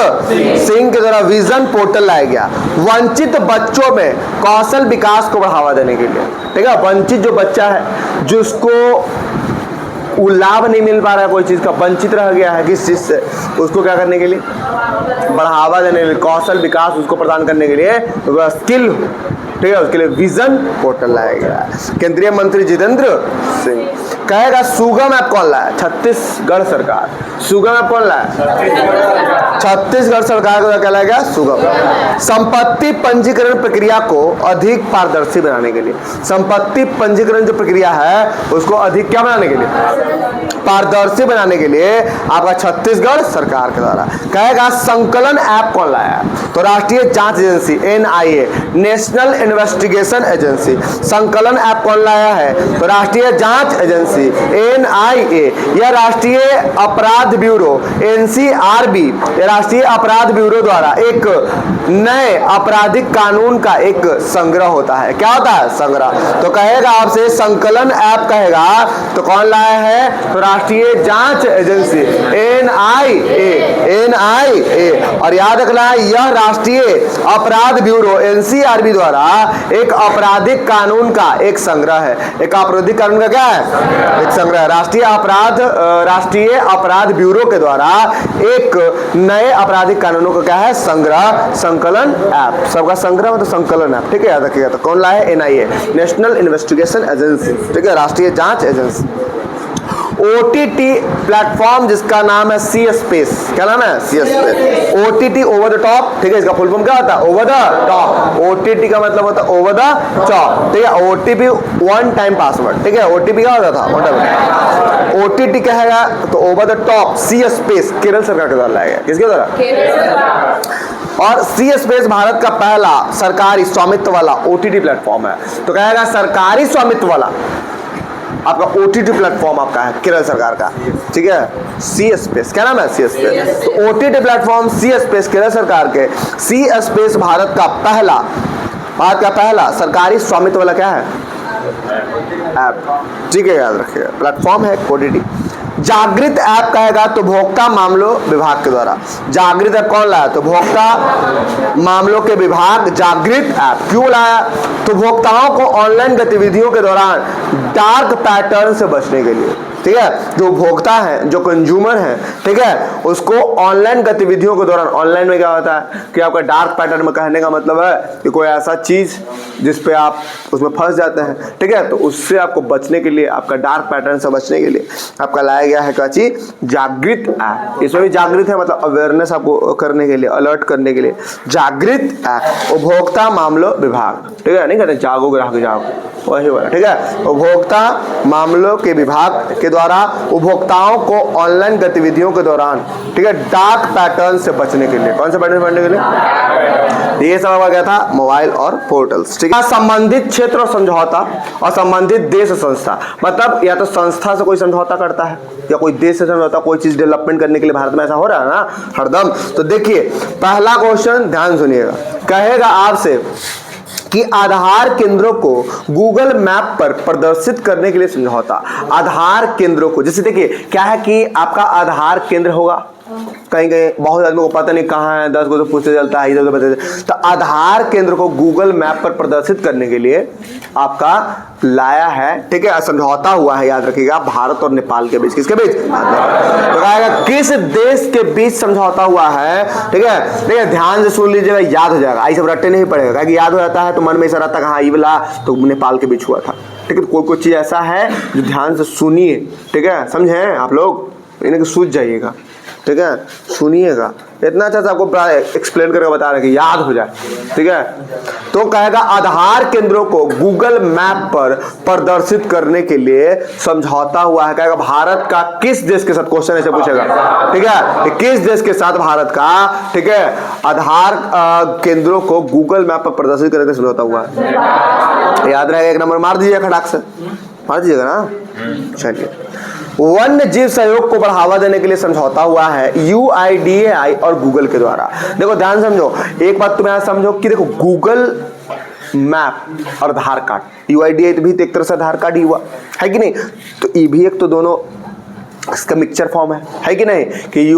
सिंह के द्वारा विजन पोर्टल लाया गया, वंचित बच्चों में कौशल विकास को बढ़ावा देने के लिए, ठीक है। वंचित जो बच्चा है जिसको वो लाभ नहीं मिल पा रहा है कोई चीज़ का, वंचित रह गया है किस चीज़ से, उसको क्या करने के लिए? बढ़ावा देने के लिए, कौशल विकास उसको प्रदान करने के लिए, तो स्किल, ठीक है, उसके लिए विजन पोर्टल लाया गया। केंद्रीय मंत्री जितेंद्र सिंह कहेगा सुगम ऐप कौन लाया? छत्तीसगढ़ सरकार। सुगम ऐप कौन लाया? छत्तीसगढ़ सरकार को क्या लाया गया? सुगम। संपत्ति पंजीकरण प्रक्रिया को अधिक पारदर्शी बनाने के लिए, संपत्ति पंजीकरण जो प्रक्रिया है उसको अधिक क्या बनाने के लिए? पारदर्शी बनाने के लिए आपका छत्तीसगढ़ सरकार के द्वारा। कहेगा संकलन ऐप कौन लाया? तो राष्ट्रीय जांच agency NIA, national investigation agency. संकलन ऐप कौन लाया है? तो राष्ट्रीय जांच एजेंसी NIA या राष्ट्रीय अपराध ब्यूरो NCRB या राष्ट्रीय अपराध ब्यूरो द्वारा एक नए आपराधिक कानून का एक संग्रह होता है। क्या होता है? संग्रह। तो कहेगा आपसे संकलन ऐप कहेगा तो कौन लाया है? तो राष्ट्रीय जांच एजेंसी NIA। और याद रखना यह राष्ट्रीय अपराध ब्यूरो NCRB द्वारा एक आपराधिक कानून का एक संग्रह है। एक आपराधिक कानून का क्या है? एक संग्रह। राष्ट्रीय अपराध ब्यूरो के द्वारा एक नए आपराधिक कानूनों का क्या है? संग्रह। संकलन ऐप, सबका संग्रह मतलब संकलन ऐप। ठीक है, याद रखिएगा। तो कौन लाया है? NIA, national investigation agency. ठीक है, राष्ट्रीय जांच एजेंसी। OTT प्लेटफॉर्म जिसका नाम है सी स्पेस। क्या नाम है? C space. OTT over the top. ठीक है, इसका फुल फॉर्म क्या होता है? Over the top. OTT का मतलब होता है ओवर द टॉप। ठीक है, OTP वन टाइम पासवर्ड। ठीक है, OTP क्या होता था? OTT कहेगा तो over the top C space Kerala सरकार के द्वारा लाया गया। किसके द्वारा? और सी स्पेस भारत का पहला सरकारी स्वामित्व वाला OTT प्लेटफॉर्म है। तो कहेगा सरकारी स्वामित्व वाला आपका OTT प्लेटफॉर्म आपका है केरल सरकार का। ठीक है, सी स्पेस। क्या नाम है? C space. तो OTT प्लेटफॉर्म सी स्पेस केरल सरकार के सी स्पेस भारत का पहला सरकारी स्वामित्व वाला क्या है? ऐप। ठीक है, याद रखिएगा। प्लेटफॉर्म है OTT। जागृत ऐप कहेगा तो भोक्ता मामलों विभाग के द्वारा। जागृत ऐप कौन लाया? तो भोक्ता मामलों के विभाग जागृत ऐप। क्यों लाया? तो भोक्ताओं को ऑनलाइन गतिविधियों के दौरान डार्क पैटर्न से बचने के लिए। ठीक है, जो भोक्ता है, जो कंज्यूमर है, ठीक है, उसको ऑनलाइन गतिविधियों के दौरान, ऑनलाइन में क्या होता है कि आपका डार्क पैटर्न में कहने का मतलब है कि कोई ऐसा चीज जिस पे आप उसमें फंस जाते हैं। ठीक है, तो उससे आपको बचने के लिए, आपका डार्क पैटर्न से बचने के लिए आपका लाया गया है क्या चीज? जागृत ऐप। इसमें भी जागृत है मतलब अवेयरनेस आपको करने के लिए, अलर्ट करने के लिए जागृत ऐप। उपभोक्ता मामलों विभाग। ठीक है, नहीं कहते जागो ग्राहक जागो, वही वाला। ठीक है, उपभोक्ता मामलों के विभाग के द्वारा उपभोक्ताओं को ऑनलाइन गतिविधियों के दौरान, ठीक है, डार्क पैटर्न से बचने के लिए। कौन से पैटर्न से बचने के लिए? ये सब क्या था? मोबाइल और पोर्टल्स। ठीक है, संबंधित क्षेत्र और समझौता और संबंधित देश संस्था। मतलब या तो संस्था से कोई समझौता करता है या कोई देश से समझौता, कोई चीज डेवलपमेंट करने के लिए। भारत में ऐसा हो रहा है ना हरदम। तो देखिए पहला क्वेश्चन ध्यान सुनिएगा, कहेगा आपसे कि आधार केंद्रों को गूगल मैप पर प्रदर्शित करने के लिए समझौता। आधार केंद्रों को, जैसे देखिए क्या है कि आपका आधार केंद्र होगा कहीं कहीं, बहुत आदमी को पता नहीं कहाँ है, 10 को तो पूछते चलता है, इधर उधर पता चलता। तो आधार केंद्र को गूगल मैप पर प्रदर्शित करने के लिए आपका लाया है। ठीक है, समझौता हुआ है, याद रखिएगा, भारत और नेपाल के बीच। किसके बीच? तो कहेगा किस देश के बीच समझौता हुआ है। ठीक है, ठीक है, ध्यान से सुन लीजिएगा, याद हो जाएगा। ऐसे रटने नहीं पड़ेगा कि याद हो जाता है तो मन में ऐसा रहता है हाँ ये वाला तो नेपाल के बीच हुआ था। ठीक है, तो कोई चीज ऐसा है जो ध्यान से सुनिए। ठीक है, समझे आप लोग, इन्हें सूझ जाइएगा। ठीक है, सुनिएगा, इतना अच्छा से आपको एक्सप्लेन करके बता रहे कि याद हो जाए। ठीक है, तो कहेगा आधार केंद्रों को गूगल मैप पर प्रदर्शित करने के लिए समझौता हुआ है। कहेगा भारत का किस देश के साथ, क्वेश्चन ऐसे पूछेगा। ठीक है, किस देश के साथ भारत का, ठीक है, आधार केंद्रों को गूगल मैप पर प्रदर्शित करने का समझौता हुआ है। याद रहेगा, एक नंबर मार दीजिएगा, खटाक से मार दीजिएगा ना। चलिए, वन्य जीव सहयोग को बढ़ावा देने के लिए समझौता हुआ है UIDAI और गूगल के द्वारा। देखो ध्यान समझो, एक बात तुम यहां समझो कि देखो गूगल मैप और आधार कार्ड, UIDAI भी तो एक तरह से आधार कार्ड ही हुआ है कि नहीं। तो ये भी एक तो दोनों इसका मिक्सचर फॉर्म है कि नहीं, कि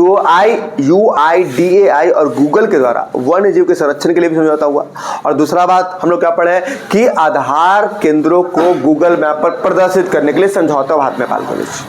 UIDAI और गूगल के द्वारा वन्य जीव के संरक्षण के लिए भी समझौता हुआ। और दूसरा बात हम लोग क्या पढ़े कि आधार केंद्रों को गूगल मैप पर प्रदर्शित करने के लिए समझौता भारत नेपाल के बीच।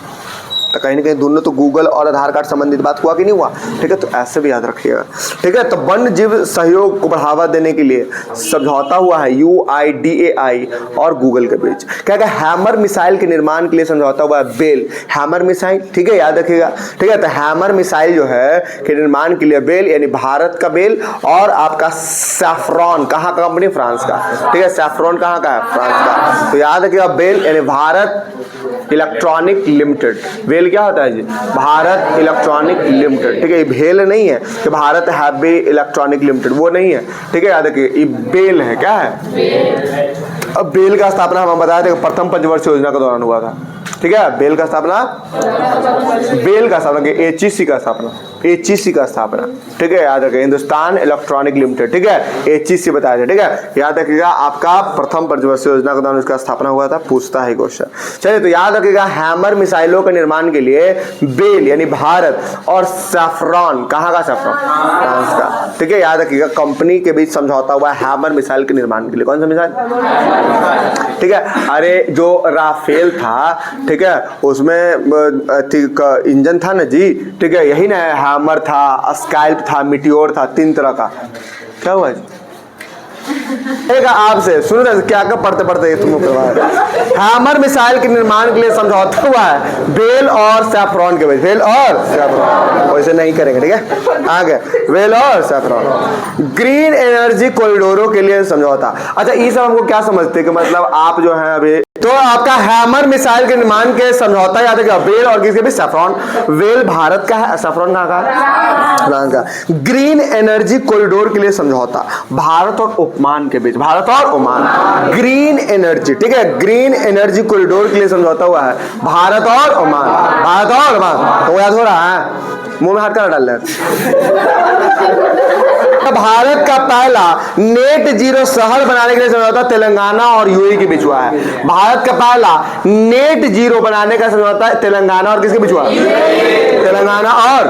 तो कहीं ना कहीं दोनों तो गूगल और आधार कार्ड संबंधित बात हुआ कि नहीं हुआ। ठीक है, तो ऐसे भी याद रखिएगा। ठीक है, तो वन्य जीव सहयोग को बढ़ावा देने के लिए समझौता हुआ है UIDAI और गूगल के बीच। क्या कहते हैं, हैमर मिसाइल के निर्माण के लिए समझौता हुआ है बेल। हैमर मिसाइल, ठीक है, याद रखिएगा। ठीक है, तो हैमर मिसाइल जो है के निर्माण के लिए बेल, यानी भारत का बेल और आपका सैफ्रॉन, कहाँ का कंपनी? फ्रांस का। ठीक है, सैफ्रॉन कहाँ का है? फ्रांस का। तो याद रखिएगा बेल यानी भारत इलेक्ट्रॉनिक लिमिटेड, भेल क्या होता है जी? भारत इलेक्ट्रॉनिक लिमिटेड, ठीक है। ये भेल नहीं है कि भारत हैवी इलेक्ट्रॉनिक लिमिटेड, वो नहीं है, ठीक है। याद रखिए ये बेल है, क्या है? अब बेल का स्थापना हम बताए थे प्रथम पंचवर्षीय योजना के दौरान हुआ था, ठीक है। बेल का स्थापना HEC का स्थापना, HEC का स्थापना, ठीक है। याद रखिए हिंदुस्तान इलेक्ट्रॉनिक लिमिटेड, ठीक है। HEC बताया था, ठीक है। याद रखिएगा आपका प्रथम पंचवर्षीय योजना के दौरान इसका स्थापना हुआ था, पूछता है क्वेश्चन। चलिए तो याद रखिएगा हैमर मिसाइलों के निर्माण के लिए बेल यानी भारत और सैफ्रॉन, कहाँ का? सैफ्रॉन, फ्रांस का, ठीक है। याद रखिएगा कंपनी के बीच समझौता हुआ हैमर मिसाइल के निर्माण के लिए। कौन सा मिसाइल? ठीक है। अरे जो राफेल था, ठीक है, उसमें इंजन था ना जी, ठीक है, यही ना हैमर था, स्काइप था, मिटियोर था, 3 तरह का। क्या हुआ जी? आपसे सुनो ना, क्या क्या पढ़ते पढ़ते तुम हैमर मिसाइल के निर्माण के लिए समझौता हुआ है बेल और सैफ्रॉन के बीच। बेल और सैफ्रॉन, वैसे नहीं करेंगे, ठीक है। आगे बेल और सैफ्रॉन। ग्रीन एनर्जी कॉरिडोरों के लिए समझौता। अच्छा ये सब हमको क्या समझते हैं कि मतलब आप जो है अभी तो आपका हैमर मिसाइल के निर्माण के समझौता याद है बेल और किसके बीच? सैफ्रॉन। वेल भारत का है, सैफ्रॉन कहाँ का? फ्रांस का। ग्रीन एनर्जी कॉरिडोर के लिए समझौता भारत और ओमान के बीच, भारत और ओमान। ग्रीन एनर्जी, ठीक है, ग्रीन एनर्जी कॉरिडोर के लिए समझौता हुआ है भारत और ओमान, भारत और ओमान। तो याद हो रहा है? मुंह में हाथ कर डाल रहे। भारत का पहला नेट जीरो शहर बनाने के लिए समझौता तेलंगाना और यूएई के बीच हुआ है। भारत का पहला नेट जीरो बनाने का समझौता तेलंगाना और किसके बीच हुआ? तेलंगाना और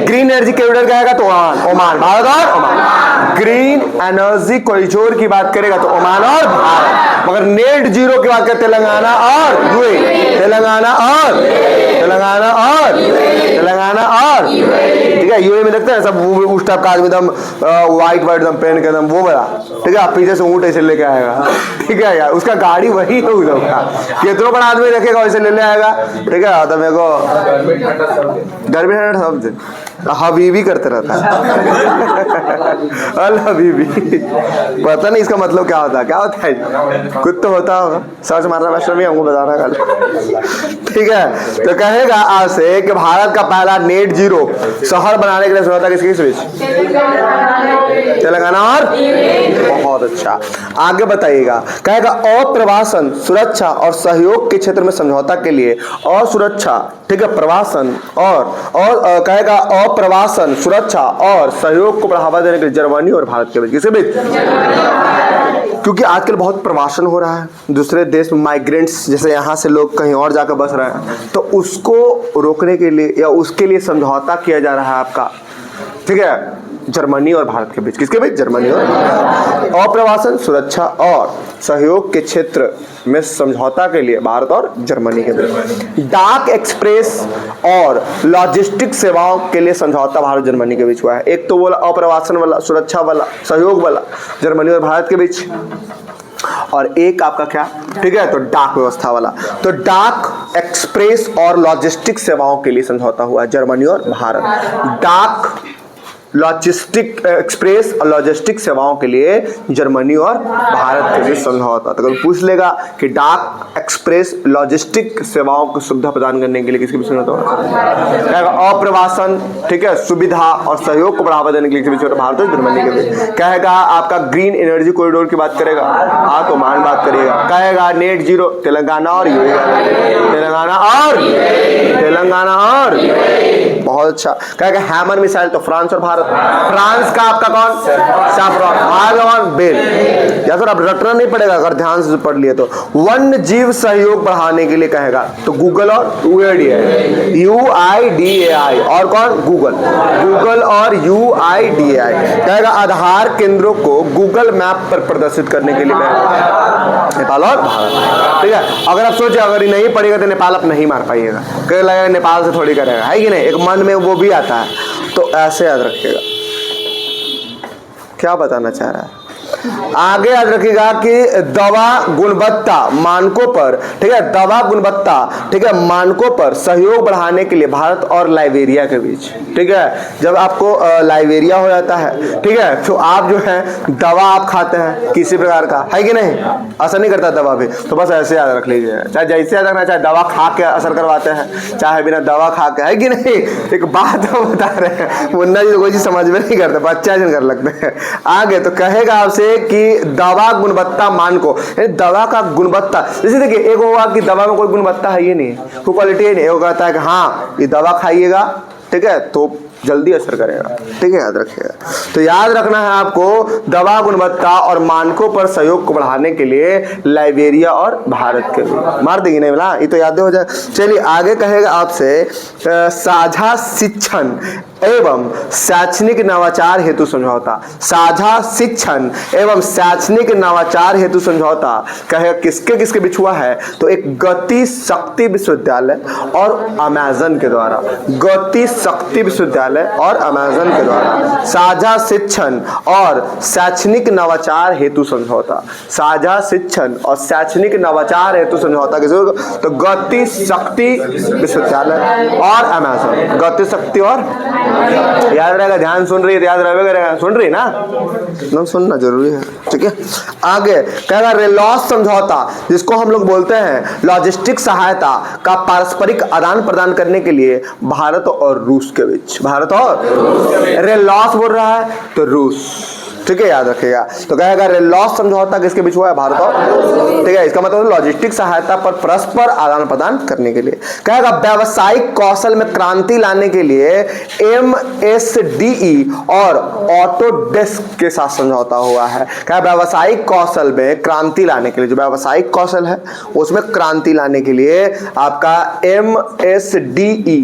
ग्रीन एनर्जी कॉरिडोर कहेगा तो ओमान, भारत और ओमान। ग्रीन एनर्जी कॉरिडोर की बात करेगा तो ओमान और भारत, मगर नेट जीरो की बात करें तेलंगाना और यूएई, तेलंगाना और तेलंगाना और तेलंगाना और, ठीक है। यूएई में देखते हैं सब उस टाइप का आदमी एकदम व्हाइट एकदम पहन के एकदम वो बड़ा, ठीक है, पीछे से ऊँट ऐसे लेके आएगा, ठीक है यार, उसका गाड़ी वही है उधर का, कितना बड़ा आदमी देखेगा वैसे ले आएगा, ठीक है। तो मेरे को गर्मी ठंडा सब दिन हबीबी करते रहता है। अल हबीबी, पता नहीं इसका मतलब क्या होता है, क्या होता है? कुछ तो होता होगा, सर्च मारना मास्टर भी हमको बता रहा कल, ठीक है। तो कहेगा आपसे कि भारत का पहला नेट जीरो शहर बनाने के लिए समझौता किसके बीच? तेलंगाना और, बहुत अच्छा। आगे बताइएगा, कहेगा अप्रवासन सुरक्षा और सहयोग के क्षेत्र में समझौता के लिए असुरक्षा, ठीक है, प्रवासन और कहेगा अप्रवासन सुरक्षा और सहयोग को बढ़ावा देने के लिए जर्मनी और भारत के बीच, किसके बीच? क्योंकि आजकल बहुत प्रवासन हो रहा है दूसरे देश में, माइग्रेंट्स जैसे यहाँ से लोग कहीं और जाकर बस रहे हैं, तो उसको रोकने के लिए या उसके लिए समझौता किया जा रहा है आपका, ठीक है, जर्मनी और भारत के बीच। किसके बीच? जर्मनी और भारत। अप्रवासन सुरक्षा और सहयोग के क्षेत्र में समझौता के लिए भारत और जर्मनी के बीच। डाक एक्सप्रेस और लॉजिस्टिक सेवाओं के लिए समझौता भारत जर्मनी के बीच हुआ है। एक तो बोला अप्रवासन वाला, सुरक्षा वाला, सहयोग वाला, जर्मनी और भारत के बीच, और एक आपका क्या, ठीक है, तो डाक व्यवस्था वाला। तो डाक एक्सप्रेस और लॉजिस्टिक सेवाओं के लिए समझौता हुआ है जर्मनी और भारत। डाक लॉजिस्टिक एक्सप्रेस और लॉजिस्टिक सेवाओं के लिए जर्मनी और भारत के बीच समझौता। तो अगर पूछ लेगा कि डाक एक्सप्रेस लॉजिस्टिक सेवाओं की सुविधा प्रदान करने के लिए किसके बीच समझौता होगा? अप्रवासन, ठीक है, सुविधा और सहयोग को बढ़ावा देने के लिए किसके बीच? भारत और जर्मनी के बीच। कहेगा आपका ग्रीन एनर्जी कॉरिडोर की बात करेगा, हाँ तो मान बात करिएगा। कहेगा नेट जीरो तेलंगाना और यूएई, तेलंगाना और तेलंगाना और, बहुत अच्छा। कहेगा हैमर मिसाइल तो फ्रांस और भारत। फ्रांस का आपका कौन? सैफ्रॉन। भारत कौन? बेल। या फिर आप रटना नहीं पड़ेगा अगर ध्यान से पढ़ लिए तो। वन्य जीव सहयोग बढ़ाने के लिए कहेगा तो गूगल और UIDAI, UIDAI और कौन? गूगल, गूगल और UIDAI। कहेगा आधार केंद्रों को गूगल मैप पर प्रदर्शित करने के लिए कहेगा नेपाल और भारत, ठीक है। अगर आप सोचे अगर ये नहीं पढ़ेगा तो नेपाल आप नहीं मार पाइएगा, कह लगेगा नेपाल से थोड़ी करेगा, है कि नहीं, एक मन में वो भी आता है, तो ऐसे याद रखिएगा। क्या बताना चाह रहा है? आगे याद रखिएगा कि दवा गुणवत्ता मानकों पर, ठीक है, दवा गुणवत्ता, ठीक है, मानकों पर सहयोग बढ़ाने के लिए भारत और लाइबेरिया के बीच, ठीक है, जब आपको लाइबेरिया हो जाता है, ठीक है, तो आप जो है दवा आप खाते हैं किसी प्रकार का, है कि नहीं, असर नहीं करता दवा भी, तो बस ऐसे याद रख लीजिए, चाहे जैसे याद रखना, चाहे दवा खा के असर करवाते हैं, चाहे बिना दवा खा के, है कि नहीं। एक बात हम बता रहे हैं, मुन्ना जी तो कोई चीज समझ में नहीं करते, बच्चा जन कर लगते हैं। आगे तो कहेगा आपसे कि दवा गुणवत्ता मानकों, दवा का गुणवत्ता, जैसे देखिए एक होगा कि दवा में कोई गुणवत्ता है ही नहीं, कोई क्वालिटी ही नहीं, एक कहता है कि हाँ ये दवा खाइएगा, ठीक है, तो जल्दी असर करेगा, ठीक है, याद रखिएगा। तो याद रखना है आपको दवा गुणवत्ता और मानकों पर सहयोग को बढ़ाने के लिए लाइबेरिया और भारत के बीच, मार देगी नहीं बोला, ये तो याद हो जाए। चलिए आगे कहेगा आपसे साझा शिक्षण एवं शैक्षणिक नवाचार हेतु समझौता, साझा शिक्षण एवं शैक्षणिक नवाचार हेतु समझौता कहेगा किसके किसके बीच हुआ है, तो एक गति शक्ति विश्वविद्यालय और अमेजन के द्वारा, गति शक्ति विश्वविद्यालय और अमेजन के द्वारा साझा शिक्षण और शैक्षणिक नवाचार हेतु समझौता, साझा शिक्षण और शैक्षणिक नवाचार हेतु समझौता किसको, तो गति शक्ति विश्वविद्यालय और अमेजन, गति शक्ति और, याद रहेगा, ध्यान सुन रही है, याद रहेगा, सुन रही ना, एकदम सुनना जरूरी है, ठीक है। आगे कहेगा रेलॉस समझौता, जिसको हम लोग बोलते हैं लॉजिस्टिक सहायता का पारस्परिक आदान प्रदान करने के लिए भारत और रूस के बीच, भारत और रेलॉस बोल रहा है तो रूस, ठीक है, याद रखिएगा। तो कहेगा रेलॉस समझौता किसके बीच हुआ है, भारत और, ठीक है, इसका मतलब लॉजिस्टिक सहायता पर परस्पर आदान प्रदान करने के लिए। कहेगा व्यावसायिक कौशल में क्रांति लाने के लिए MSDE और ऑटोडेस्क के साथ समझौता हुआ है। कहेगा व्यावसायिक कौशल में क्रांति लाने के लिए, जो व्यावसायिक कौशल है उसमें क्रांति लाने के लिए आपका MSDE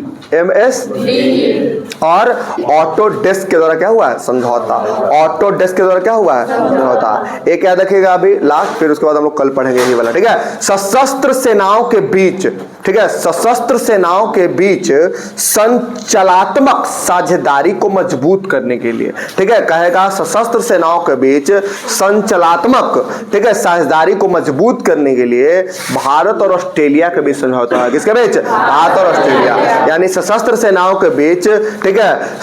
और ऑटोडेस्क के द्वारा क्या हुआ है, समझौता, ऑटोडेस्क के द्वारा क्या हुआ है, समझौता। एक याद रखिएगा अभी लास्ट, फिर उसके बाद हम लोग कल पढ़ेंगे यही वाला, ठीक है। सशस्त्र सेनाओं के बीच, ठीक है, सशस्त्र सेनाओं के बीच संचालनात्मक साझेदारी को मजबूत करने के लिए, ठीक है, कहेगा सशस्त्र सेनाओं के बीच संचालनात्मक, ठीक है, साझेदारी को मजबूत करने के लिए भारत और ऑस्ट्रेलिया के बीच समझौता है, किसके बीच, भारत और ऑस्ट्रेलिया, यानी सशस्त्र सेनाओं के बीच, ठीक है,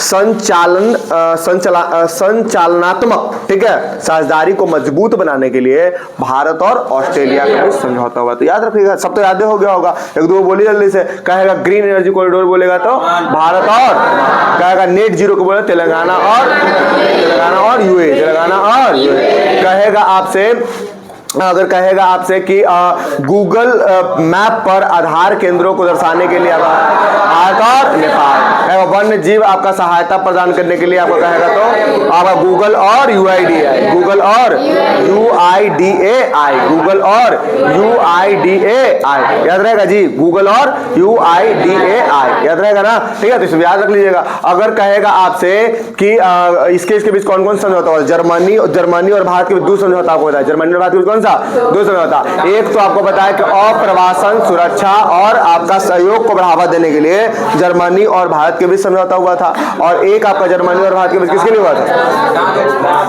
संचालनात्मक, ठीक है, साझेदारी को मजबूत बनाने के लिए भारत और ऑस्ट्रेलिया के बीच समझौता हुआ। तो याद रखिएगा, सब तो याद हो गया होगा, एक दो बोलिए जल्दी से। कहेगा ग्रीन एनर्जी कॉरिडोर बोलेगा तो भारत और, कहेगा नेट जीरो को बोले तेलंगाना और यूए, तेलंगाना और यूए। कहेगा आपसे, अगर कहेगा आपसे कि गूगल मैप पर आधार केंद्रों को दर्शाने के लिए भारत और नेपाल, वन्य जीव आपका सहायता प्रदान करने के लिए आपको कहेगा तो आपका गूगल और UIDAI, गूगल और UIDAI, गूगल और UIDAI, याद रहेगा जी, गूगल और UIDAI, याद रहेगा ना, ठीक है। तो इसमें याद रख लीजिएगा। अगर कहेगा आपसे कि इसके बीच कौन कौन समझौता हुआ, जर्मनी और भारत के बीच दो समझौता आपको बताया, जर्मनी और भारत के बीच कौन सा, दो समझौता। एक तो आपको बताया कि अप्रवासन सुरक्षा और आपका सहयोग को बढ़ावा देने के लिए जर्मनी और भारत के बीच समझौता हुआ था, और एक आपका जर्मनी और भारत के बीच किसके लिए हुआ था,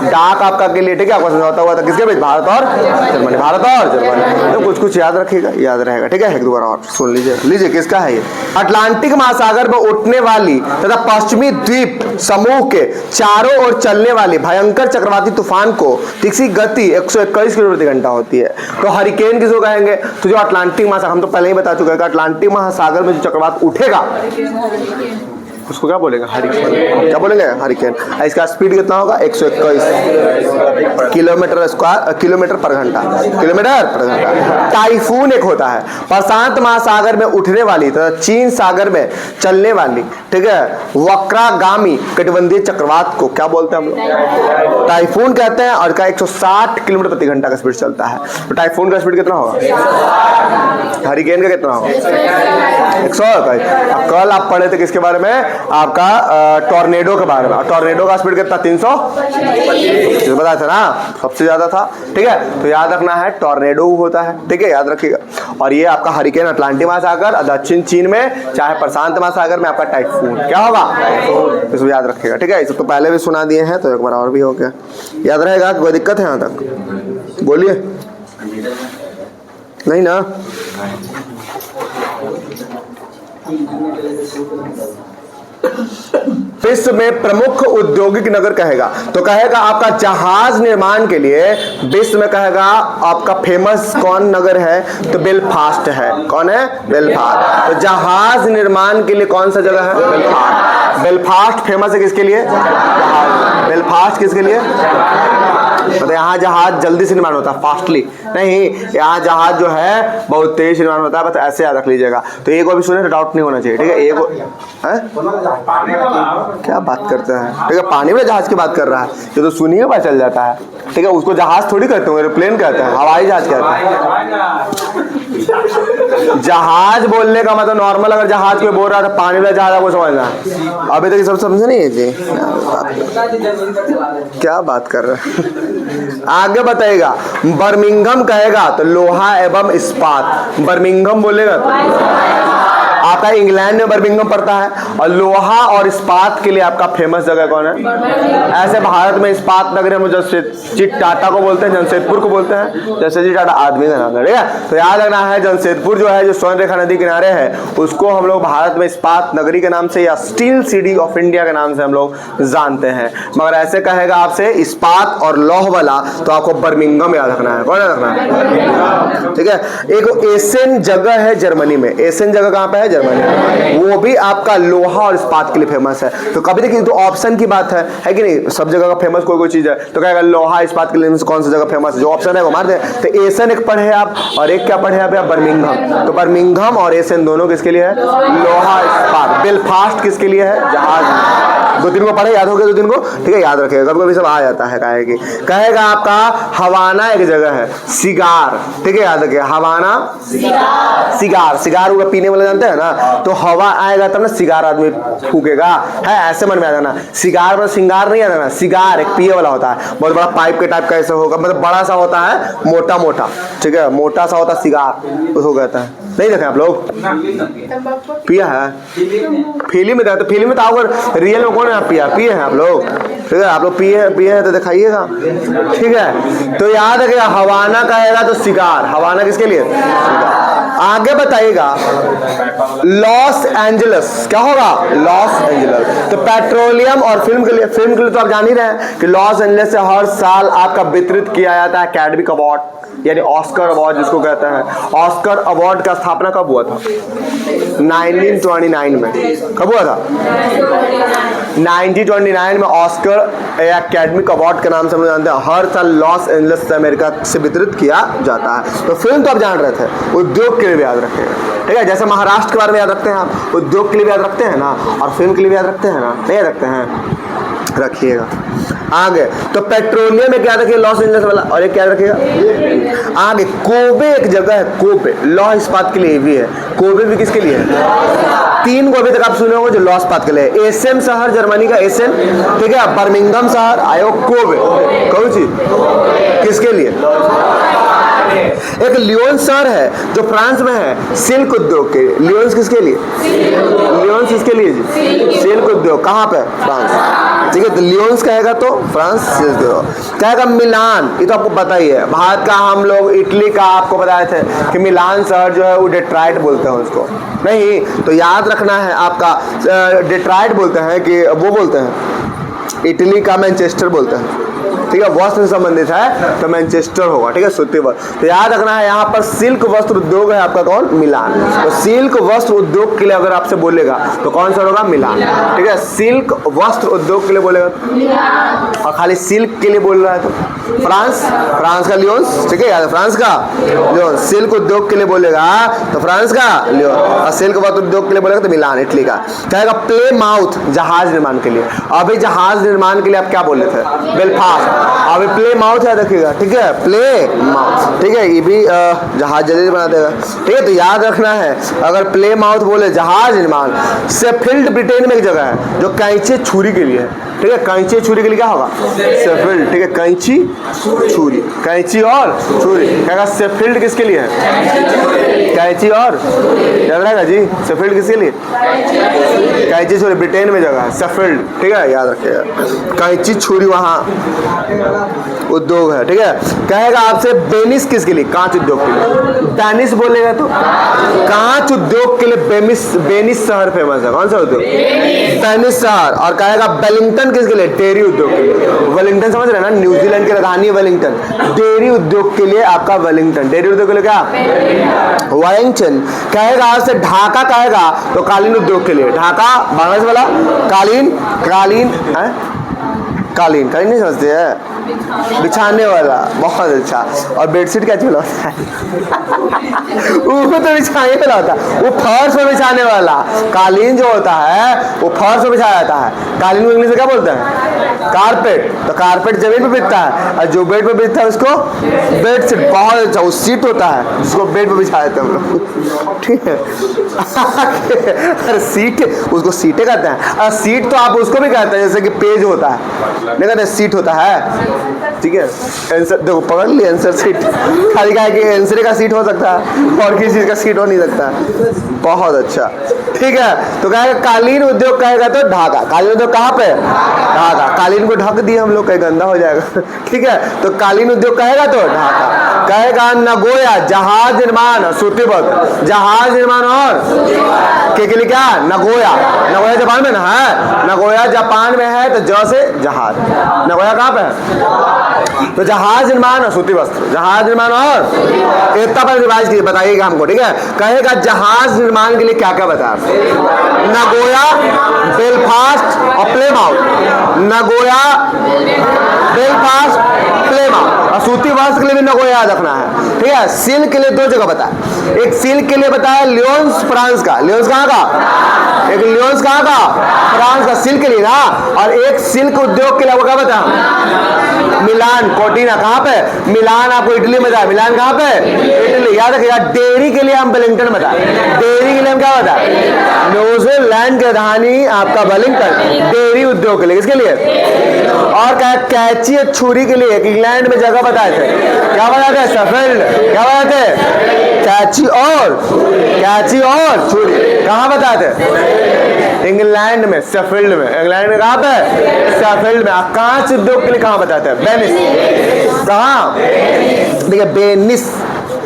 डाक आपका के लिए, ठीक है, आपका समझौता हुआ था किसके बीच, भारत और जर्मनी, भारत और जर्मनी। तो कुछ कुछ याद रखिएगा, याद रहेगा, ठीक है। एक दो बार और सुन लीजिए किसका है ये, अटलांटिक महासागर में उठने वाली तथा पश्चिमी द्वीप समूह के चारों ओर चलने वाली भयंकर चक्रवाती तूफान को जिसकी गति 121 किलोमीटर प्रति घंटा होती है, तो हरिकेन किसको कहेंगे, तो जो अटलांटिक महासागर, हम तो पहले ही बता चुके हैं कि अटलांटिक महासागर में जो चक्रवात उठेगा उसको क्या बोलेंगे, हरिकेन, क्या बोलेंगे, हरिकेन। इसका स्पीड कितना होगा, 121 किलोमीटर पर घंटा। टाइफून एक होता है प्रशांत महासागर में उठने वाली तथा चीन सागर में चलने वाली, ठीक है, वक्रागामी कटिबंधीय चक्रवात को क्या बोलते हैं हम लोग, टाइफून कहते हैं, और इसका 160 किलोमीटर प्रति घंटा का स्पीड चलता है। तो टाइफून का स्पीड कितना होगा, हरिकेन का कितना होगा? 100 का। कल आप पढ़े थे किसके बारे में? आपका टॉर्नेडो के बारे में। टॉर्नेडो का स्पीड कितना? 325 बताया था ना, सबसे ज्यादा था। ठीक है, तो याद रखना है टॉर्नेडो होता है। ठीक है, याद रखिएगा। और ये आपका हरिकेन अटलांटिक महासागर, दक्षिण चीन में चाहे प्रशांत महासागर में आपका टाइफून क्या होगा? इसको याद रखिएगा। ठीक है, इसको तो पहले भी सुना दिए हैं, तो एक बार और भी हो गया, याद रहेगा। कोई दिक्कत है यहाँ तक? बोलिए। नहीं ना? विश्व में प्रमुख औद्योगिक नगर कहेगा तो कहेगा आपका जहाज निर्माण के लिए विश्व में कहेगा आपका फेमस कौन नगर है? तो बेलफास्ट है। कौन है? बेलफास्ट। तो जहाज निर्माण के लिए कौन सा जगह है? बेलफास्ट। बेलफास्ट फेमस है किसके लिए? जहाज। बेलफास्ट किसके लिए? तो यहाँ जहाज जल्दी से निर्माण होता है, फास्टली नहीं। यहाँ जहाज जो है बहुत तेज निर्माण होता है, बस ऐसे याद रख लीजिएगा। तो एक को भी सुने तो डाउट नहीं होना चाहिए। ठीक है, एक है क्या बात करते हैं? ठीक है, पानी में जहाज की बात कर रहा है, ये तो सुनिए पता चल जाता है। ठीक है, उसको जहाज थोड़ी कहते हैं, एरोप्लेन कहते हैं, हवाई जहाज कहते हैं। जहाज बोलने का मतलब नॉर्मल अगर जहाज कोई बोल रहा है तो पानी में जहाज आपको समझना। अभी तक सब समझे नहीं है जी? क्या बात कर रहे हैं? आगे बताइएगा। बर्मिंघम कहेगा तो लोहा एवं इस्पात। बर्मिंघम बोलेगा तो आपका इंग्लैंड में बर्मिंघम पड़ता है। और लोहा और इस्पात के लिए आपका फेमस जगह कौन है? ऐसे भारत में इस्पात नगरी हम जमशेदपुर टाटा को बोलते हैं, जमशेदपुर को बोलते हैं। जमशेदजी टाटा आदमी का नाम है। ठीक है, तो याद रखना है जमशेदपुर जो है, जो स्वर्ण रेखा नदी किनारे है, उसको हम लोग भारत में इस्पात नगरी के नाम से या स्टील सिटी ऑफ इंडिया के नाम से हम लोग जानते हैं। मगर ऐसे कहेगा आपसे इस्पात और लौह वाला तो आपको बर्मिंघम याद रखना है। कौन याद रखना है? ठीक है, एक एशियन जगह है जर्मनी में। एशियन जगह कहाँ पे है? जर्मनी। वो भी आपका लोहा और इस्पात के लिए फेमस है। तो कभी देखिए तो ऑप्शन की बात है कि नहीं? सब जगह का फेमस कोई चीज है तो कहेगा लोहा इस्पात के लिए कौन सी जगह फेमस है? जो ऑप्शन है वो मार दे। तो एशियन एक पढ़े आप और एक क्या पढ़े आप? बर्मिंघम। तो बर्मिंघम और एशियन दोनों किसके लिए है? लोहा इस्पात। बेलफास्ट किसके लिए है? जहाज। दो तीन को पढ़े, याद हो गया दो तीन को? ठीक है, याद रखिएगा, कभी कभी सब आ जाता है। कहेगा आपका हवाना एक जगह है, सिगार। ठीक है, याद रखिएगा हवाना सिगार। सिगार वो पीने वाले जानते हैं ना, तो हवा आएगा तब ना सिगार आदमी फूकेगा। है ऐसे मन में आ जाना। सिगार में सिंगार नहीं आ जाना, सिगार एक पिए वाला होता है, बहुत बड़ा पाइप के टाइप का ऐसा होगा, मतलब बड़ा सा होता है, मोटा मोटा। ठीक है, मोटा सा होता है सिगार, उसको कहता है। नहीं देखे आप लोग? पिया है फिल्म में? तो फिल्म में तो अगर रियल में कौन है पिया? पिए हैं आप लोग? ठीक है, आप लोग पिए हैं तो दिखाइएगा। ठीक है, तो याद रखिएगा हवाना कहेगा तो सिगार। हवाना किसके लिए? आगे बताइएगा लॉस एंजल्स क्या होगा? Los Angeles. तो पेट्रोलियम और फिल्म के लिए तो आप जान ही रहे हैं कि लॉस एंजल्स से हर साल आपका वितरित किया जाता है एकेडमी अवार्ड, यानी ऑस्कर अवार्ड जिसको कहते हैं। ऑस्कर अवार्ड का स्थापना कब हुआ था? 1929 में। कब हुआ था? 1929 में ऑस्कर एकेडमिक अवार्ड के नाम से हम जानते हैं। हर साल लॉस एंजल्स से अमेरिका से वितरित किया जाता है। तो फिल्म तो आप जान रहे थे, उद्योग के लिए भी याद रखेगा। ठीक है, जैसे महाराष्ट्र के बारे में याद रखते हैं आप, उद्योग के लिए भी याद रखते हैं ना, और फिल्म के लिए भी याद रखते हैं ना, नहीं याद रखते हैं? रखिएगा। आगे तो पेट्रोलियम में क्या रखिए? लॉस एंजल्स वाला। और एक क्या रखिएगा? आगे कोबे एक जगह है, कोबे लौह इस्पात के लिए भी है। कोबे भी किसके लिए है? तीन को अभी तक आप सुने होंगे जो लॉस पात के लिए। एसेन शहर जर्मनी का, एसेन। ठीक है, बर्मिंघम शहर, आयो कोबे। कौन सी किसके लिए? एक लियोन्स शहर है जो फ्रांस में है, सिल्क उद्योग के। लियोन्स किसके लिए? लियोन्स किसके लिए जी? सिल्क उद्योग। कहाँ पे? फ्रांस। ठीक है, तो लियोन्स कहेगा तो फ्रांस। कहेगा मिलान, ये तो आपको पता ही है। भारत का हम लोग इटली का आपको बताए थे कि मिलान शहर जो है वो डेट्राइट बोलते हैं उसको। नहीं तो याद रखना है आपका डेट्राइट बोलते हैं कि वो बोलते हैं इटली का मैनचेस्टर बोलते हैं। ठीक है, वस्त्र से संबंधित है तो मैनचेस्टर होगा। ठीक है, सूती वस्त्र। तो याद रखना है यहाँ पर सिल्क वस्त्र उद्योग है आपका कौन? मिलान। तो सिल्क वस्त्र उद्योग के लिए अगर आपसे बोलेगा तो कौन सा होगा? मिलान। ठीक है, सिल्क वस्त्र उद्योग के लिए बोलेगा, और खाली सिल्क के लिए बोल रहा है तो फ्रांस। फ्रांस का लियोन्स। ठीक है, याद है फ्रांस का लियोन्स। सिल्क उद्योग के लिए बोलेगा तो फ्रांस का लियोन्स, और सिल्क वस्त्र उद्योग के लिए बोलेगा तो मिलान इटली का। कहेगा प्ले माउथ जहाज निर्माण के लिए। अभी जहाज निर्माण के लिए आप क्या बोले थे? बेलफास्ट। अभी प्ले माउथ याद रखिएगा, ठीक है, प्ले माउथ, ठीक है, ये भी जहाज जल्दी बना देगा, ठीक है। तो याद रखना है, अगर प्ले माउथ बोले जहाज निर्माण, शेफील्ड ब्रिटेन में एक जगह है जो कैंची छुरी के लिए है, ठीक है, कैंची छुरी के लिए क्या होगा? शेफील्ड, ठीक है, कैंची छुरी, कैंची और छुरी, क्या शेफील्ड किसके लिए है? कैंची और, याद रहेगा जी, शेफील्ड किसके लिए? कैंची छुरी, ब्रिटेन में जगह है शेफील्ड, ठीक है, याद रखिएगा। कैंची छुरी वहाँ उद्योग है, ठीक है। कहेगा आपसे बेनिस किसके लिए? कांच उद्योग के लिए। डेनिस बोलेगा तो कांच उद्योग के लिए बेनिस शहर फेमस है। कौन सा उद्योग? बेनिस शहर। और कहेगा वेलिंगटन किसके लिए? डेयरी उद्योग के लिए। वेलिंगटन समझ रहे हैं ना, न्यूजीलैंड की राजधानी है वेलिंगटन। डेयरी उद्योग के लिए आपका वेलिंगटन, डेयरी उद्योग के लिए क्या? वेलिंगटन। कहेगा आपसे ढाका, कहेगा तो कालीन उद्योग के लिए। ढाका बांग्लादेश वाला कालीन, कालीन कालीन कालीन नहीं समझते हैं? बिछाने वाला, बहुत अच्छा। और बेडशीट क्या चला होता है? वो तो बिछाने वाला होता है, वो फर्श में बिछाने वाला। कालीन जो होता है वो फर्श में बिछाया जाता है। कालीन को इंग्लिश में क्या बोलते हैं? कारपेट। तो कारपेट जमीन पे बिछता है और जो बेड पे बिछता है उसको बेडशीट। बहुत अच्छा, वो सीट होता है जिसको बेड पे बिछा देते हैं हम लोग, ठीक है। अरे सीट, उसको सीटें कहते हैं। और सीट तो आप उसको भी कहते हैं जैसे कि पेज होता है, नहीं कहते सीट होता है, ठीक है। आंसर देखो, पकड़ लिया आंसर सीट। खाली कहा कि आंसर का सीट हो सकता है और किसी चीज का सीट हो नहीं सकता। बहुत अच्छा, ठीक है। तो कहेगा कालीन उद्योग, कहेगा तो ढाका। कालीन उद्योग कहाँ पे? ढाका। कालीन को ढक दिए हम लोग, कहीं गंदा हो जाएगा, ठीक है। तो कालीन उद्योग कहेगा तो ढाका। कहेगा नगोया, जहाज निर्माण, सूतीबद्ध, जहाज निर्माण और के लिए क्या? नगोया। नगोया जापान में ना है, नगोया जापान में है, तो ज से जहाज। नगोया कहाँ पे है? तो जहाज निर्माण और सूती वस्त्र, जहाज निर्माण और एकता पर रिवाइज कीजिए, बताइएगा हमको, ठीक है। कहेगा जहाज निर्माण के लिए क्या क्या बता? नगोया, बेलफास्ट और प्लेमाउथ। Nagoya, Belfast, प्लेमाउथ। और सूती वस्त्र के लिए भी नगोया याद रखना है, ठीक है। सिल्क के लिए दो जगह बताया, एक सिल्क के लिए बताया लियोन्स फ्रांस का। लियोन्स कहाँ का? एक लियोन्स कहाँ का? फ्रांस का, सिल्क के लिए ना। और एक सिल्क उद्योग के लिए वो क्या बताया? मिलान, कोटिना। कहाँ पे? मिलान आपको इटली में था। मिलान कहाँ पे? इटली। याद रखिएगा। डेयरी के लिए हम वेलिंगटन बताए, डेयरी के लिए हम क्या बताए? न्यूजीलैंड की राजधानी आपका वेलिंगटन। डेयरी उद्योग के लिए, किसके लिए? और क्या? कैंची छुरी के लिए इंग्लैंड में जगह बताए थे, क्या बताए थे? शेफील्ड। क्या बताए थे? कैंची और छुरी कहाँ बताए थे? इंग्लैंड में, शेफील्ड में। इंग्लैंड में कहाँ पे? शेफील्ड में। कांच उद्योग के लिए कहाँ बताते हैं? बेनिस। कहाँ? देखिए बेनिस,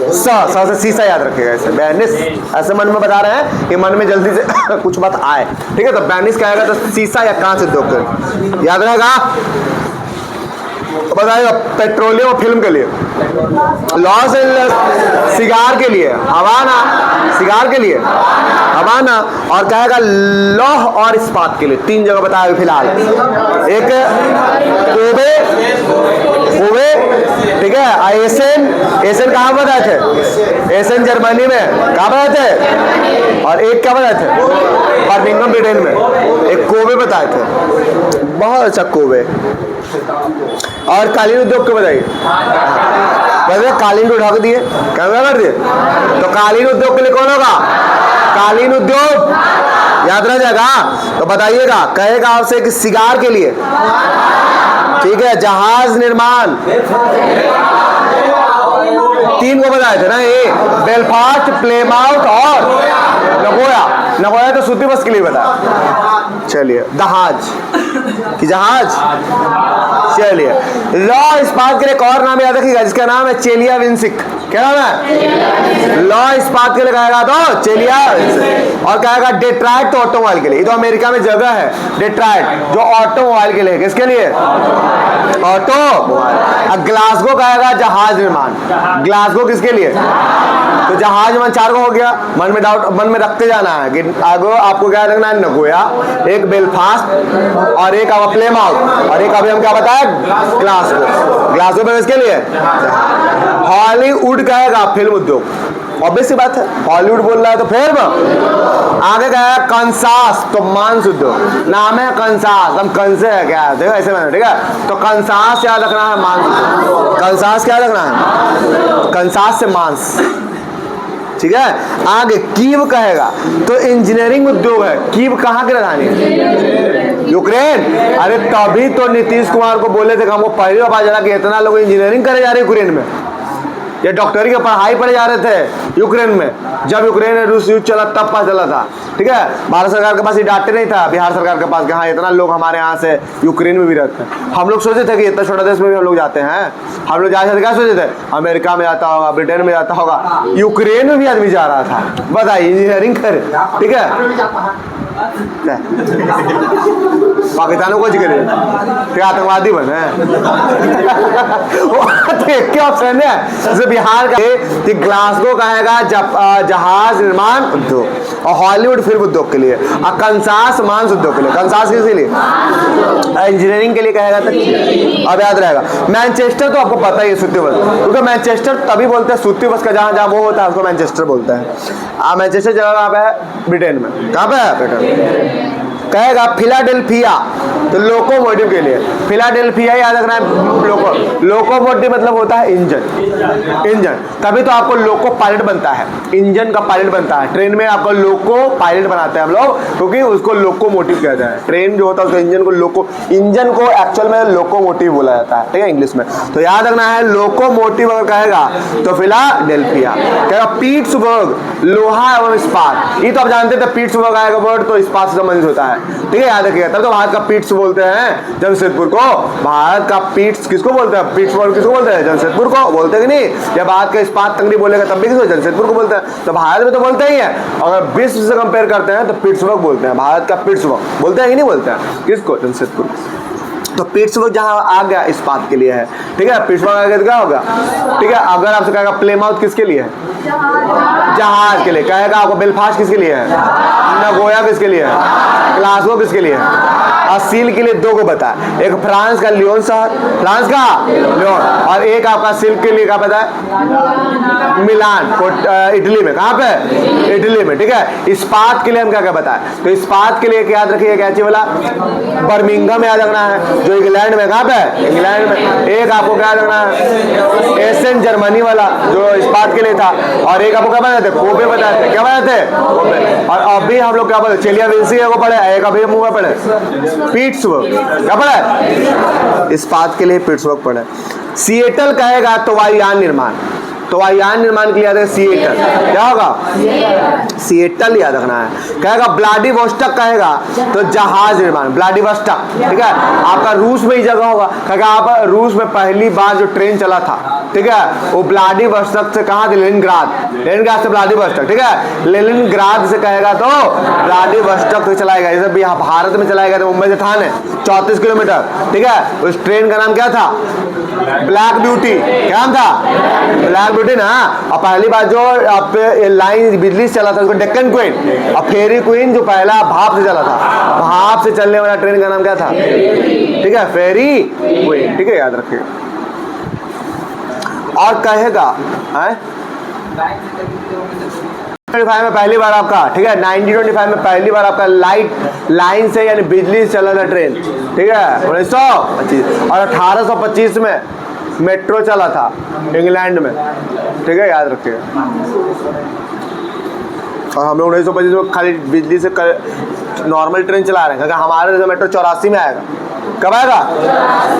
से शीशा याद रखिएगा ऐसे। बेनिस ऐसे मन में बता रहे हैं कि मन में जल्दी से कुछ बात आए, ठीक है। तो बेनिस कहेगा तो शीशा या कांच उद्योग के, याद रहेगा। बताइएगा पेट्रोलियम और फिल्म के लिए, लॉस एंजल्स सिगार के लिए, हवाना सिगार के लिए, हवाना। और कहेगा लौह और इस्पात के लिए। तीन जगह बताया फिलहाल। एक कोबे, ठीक है। एसेन कहाँ बताए थे? एसेन जर्मनी में। कहाँ बताए थे? और एक क्या बताए थे? बर्मिंघम ब्रिटेन में। एक कोबे बताए थे, बहुत अच्छा कोबे। और कालीन उद्योग को बताइए, कालीन को ढक दिए, क्या कर दिए? तो कालीन उद्योग के लिए कौन होगा? कालीन उद्योग, याद रह जाएगा। तो बताइएगा, कहेगा आपसे कि सिगार के लिए, ठीक है, जहाज निर्माण। तीन को बताए थे ना, ये बेलफास्ट, प्लेमाउथ और नगोया। नगोया तो सूती वस्त्र के लिए बताया। चलिए जहाज कि जहाज, चलिए। लॉ इस्पात के लिए एक और नाम याद रखिएगा जिसका नाम है चेलियाविंस्की। क्या नाम है? लॉ इस्पात के लिए कहेगा तो चेलियाविंस्की। और कहेगा डेट्राइट तो ऑटोमोबाइल के लिए। ये तो अमेरिका में जगह है डेट्राइट, जो ऑटोमोबाइल के लिए। किसके लिए? ऑटोमोबाइल। ग्लासगो कहेगा जहाज निर्माण। ग्लासगो किसके लिए? तो जहाज निर्माण चार को हो गया। मन में डाउट, मन में रखते जाना है कि आगे आपको क्या रखना है? नगोया, एक बेलफास्ट और एक अब प्लेमाउथ और एक अभी हम क्या बताया? ग्लासगो। ग्लासगो में किसके लिए? हॉलीवुड कहेगा फिल्म उद्योग। ऑब्वियस सी बात है, हॉलीवुड बोल रहा है तो फिर आगे क्या है, कंसास, तो मांस उद्योग, नाम है कंसास, हम कंसे है क्या, देखो ऐसे बना, ठीक है। तो कंसास याद रखना है, मांस उद्योग, कंसास क्या रखना है, कंसास से मांस, ठीक है। आगे कीव कहेगा तो इंजीनियरिंग उद्योग है। कीव कहाँ की राजधानी है, यूक्रेन। अरे तभी तो नीतीश कुमार को बोले थे कि हमको पहली बार पता चला कि इतना लोग इंजीनियरिंग करे जा रहे यूक्रेन में, ये डॉक्टरी की पढ़ाई पढ़े जा रहे थे यूक्रेन में, जब यूक्रेन में रूस युद्ध चला तब पता चला था, ठीक है। भारत सरकार के पास ये डाटे नहीं था, बिहार सरकार के पास कि हाँ इतना लोग हमारे यहाँ से यूक्रेन में भी रहते हैं। हम लोग सोचे थे कि इतना छोटा देश में भी हम लोग जाते हैं, हम लोग जाते थे, क्या सोचे थे, अमेरिका में जाता होगा, ब्रिटेन में जाता होगा, यूक्रेन में भी आदमी जा रहा था, बताइए इंजीनियरिंग करे, ठीक है। पाकिस्तान को जिक्र क्या आतंकवादी बने क्या ऑप्शन है, जैसे बिहार का ग्लासगो कहेगा जहाज निर्माण उद्योग और हॉलीवुड फिल्म उद्योग के लिए, और कंसास मांस उद्योग के लिए, कंसास किसके लिए, इंजीनियरिंग के लिए कहेगा तक अब याद रहेगा। मैनचेस्टर तो आपको पता ही है, सूती बस, क्योंकि मैनचेस्टर तभी बोलते हैं सूती बस का जहाँ जहाँ वो होता है उसको मैनचेस्टर बोलते हैं। मैनचेस्टर जगह कहाँ पे है, ब्रिटेन में, कहाँ पे है ब्रिटेन। कहेगा फिलाडेल्फिया तो लोकोमोटिव के लिए, फिलाडेल्फिया याद रखना है। लोकोमोटिव मतलब होता है इंजन, तभी तो आपको लोको पायलट बनता है, इंजन का पायलट बनता है। ट्रेन में आपको लोको पायलट बनाते हैं हम लोग, क्योंकि उसको लोकोमोटिव कहते हैं। ट्रेन जो होता है उसको इंजन को एक्चुअल में लोकोमोटिव बोला जाता है, ठीक है, इंग्लिश में। तो याद रखना है लोकोमोटिव अगर कहेगा तो फिलाडेल्फिया। कहेगा पीट्सबर्ग, लोहा एवं इस्पात, ये तो आप जानते थे, पीट्सबर्ग आएगा वर्ड तो इस्पात से संबंधित होता है, ठीक है, याद रखिएगा। तब तो भारत का पीट्स बोलते हैं जमशेदपुर को, भारत का पीट्स किसको बोलते हैं, पीट्सबर्ग किसको बोलते हैं, जमशेदपुर को बोलते हैं कि नहीं। जब भारत का इस्पात तंगड़ी बोलेगा तब भी किसको, जमशेदपुर को बोलते हैं। तो भारत में तो बोलते ही है, अगर विश्व से कंपेयर करते हैं तो पीट्सबर्ग बोलते हैं, भारत का पीट्सबर्ग बोलते हैं कि नहीं बोलते हैं, किसको, जमशेदपुर। तो पीट्सबर्ग जहां आ गया इस्पात के लिए है, ठीक है। पीट्सबर्ग आ गया तो क्या होगा, ठीक है। अगर आपसे कहेगा प्लेमाउथ किसके लिए है, जहाज के लिए, कहेगा आपको बेलफास्ट किसके लिए है, नगोया किसके लिए है, ग्लासगो किसके लिए है, सील के लिए दो को बता, एक फ्रांस का लियोन शहर, फ्रांस का लियोन, और एक आपका सिल्क के लिए क्या पता है, मिलान, इटली में, कहाँ पे, इटली में, ठीक है। इस्पात के लिए हम क्या क्या बताएं, तो इस्पात के लिए याद रखिए क्या चाहिए बोला, बर्मिंघम याद रखना है, जो इंग्लैंड में, कहाँ पे, इंग्लैंड में। एक आपको क्या रखना है, एसेन जर्मनी वाला जो इस्पात के लिए था, और एक आपको क्या बनाते, कोबे बताते हैं, क्या बनाते, कोबे। और अभी हम लोग क्या बोलते, चेलिया विंसी को पढ़े, एक अभी मुंह पढ़े पीट्सबर्ग, क्या पढ़े, इस्पात के लिए पीट्सबर्ग पढ़े। सिएटल कहेगा तो वायुयान निर्माण, तो वायुयान निर्माण के लिए याद है सिएटल, क्या होगा, सिएटल याद रखना है। कहेगा व्लादिवोस्टोक कहेगा तो जहाज निर्माण, व्लादिवोस्टोक, ठीक है। आपका रूस में ही जगह होगा, कहेगा आप रूस में पहली बार जो ट्रेन चला था, ठीक है, वो व्लादिवोस्टोक से कहाँ थे, लेनिनग्राद से व्लादिवोस्टोक, ठीक है। लेनिनग्राद से कहेगा तो व्लादिवोस्टोक से चलाएगा, जैसे यहाँ भारत में चलाएगा तो मुंबई से ठाणे 34 किलोमीटर, ठीक है। उस ट्रेन का नाम क्या था, ब्लैक ब्यूटी, क्या नाम था, ब्लैक ब्यूटी ना। और पहली बार जो लाइन बिजली से चला था उसको डेक्कन क्वीन, और फेरी क्वीन जो पहला भाप से चला था, भाप से चलने वाला ट्रेन का नाम क्या था, ठीक है, फेरी क्वीन, ठीक है, याद रखिए। और कहेगा 1925 में पहली बार आपका, ठीक है, 1925 में पहली बार आपका लाइन से यानी बिजली से चला था ट्रेन, ठीक है, 1925। और 1825 में मेट्रो चला था इंग्लैंड में, ठीक है, याद रखिए। और हम लोग 1925 में खाली बिजली से नॉर्मल ट्रेन चला रहे हैं, क्योंकि हमारे मेट्रो 84 में आएगा, कब आएगा,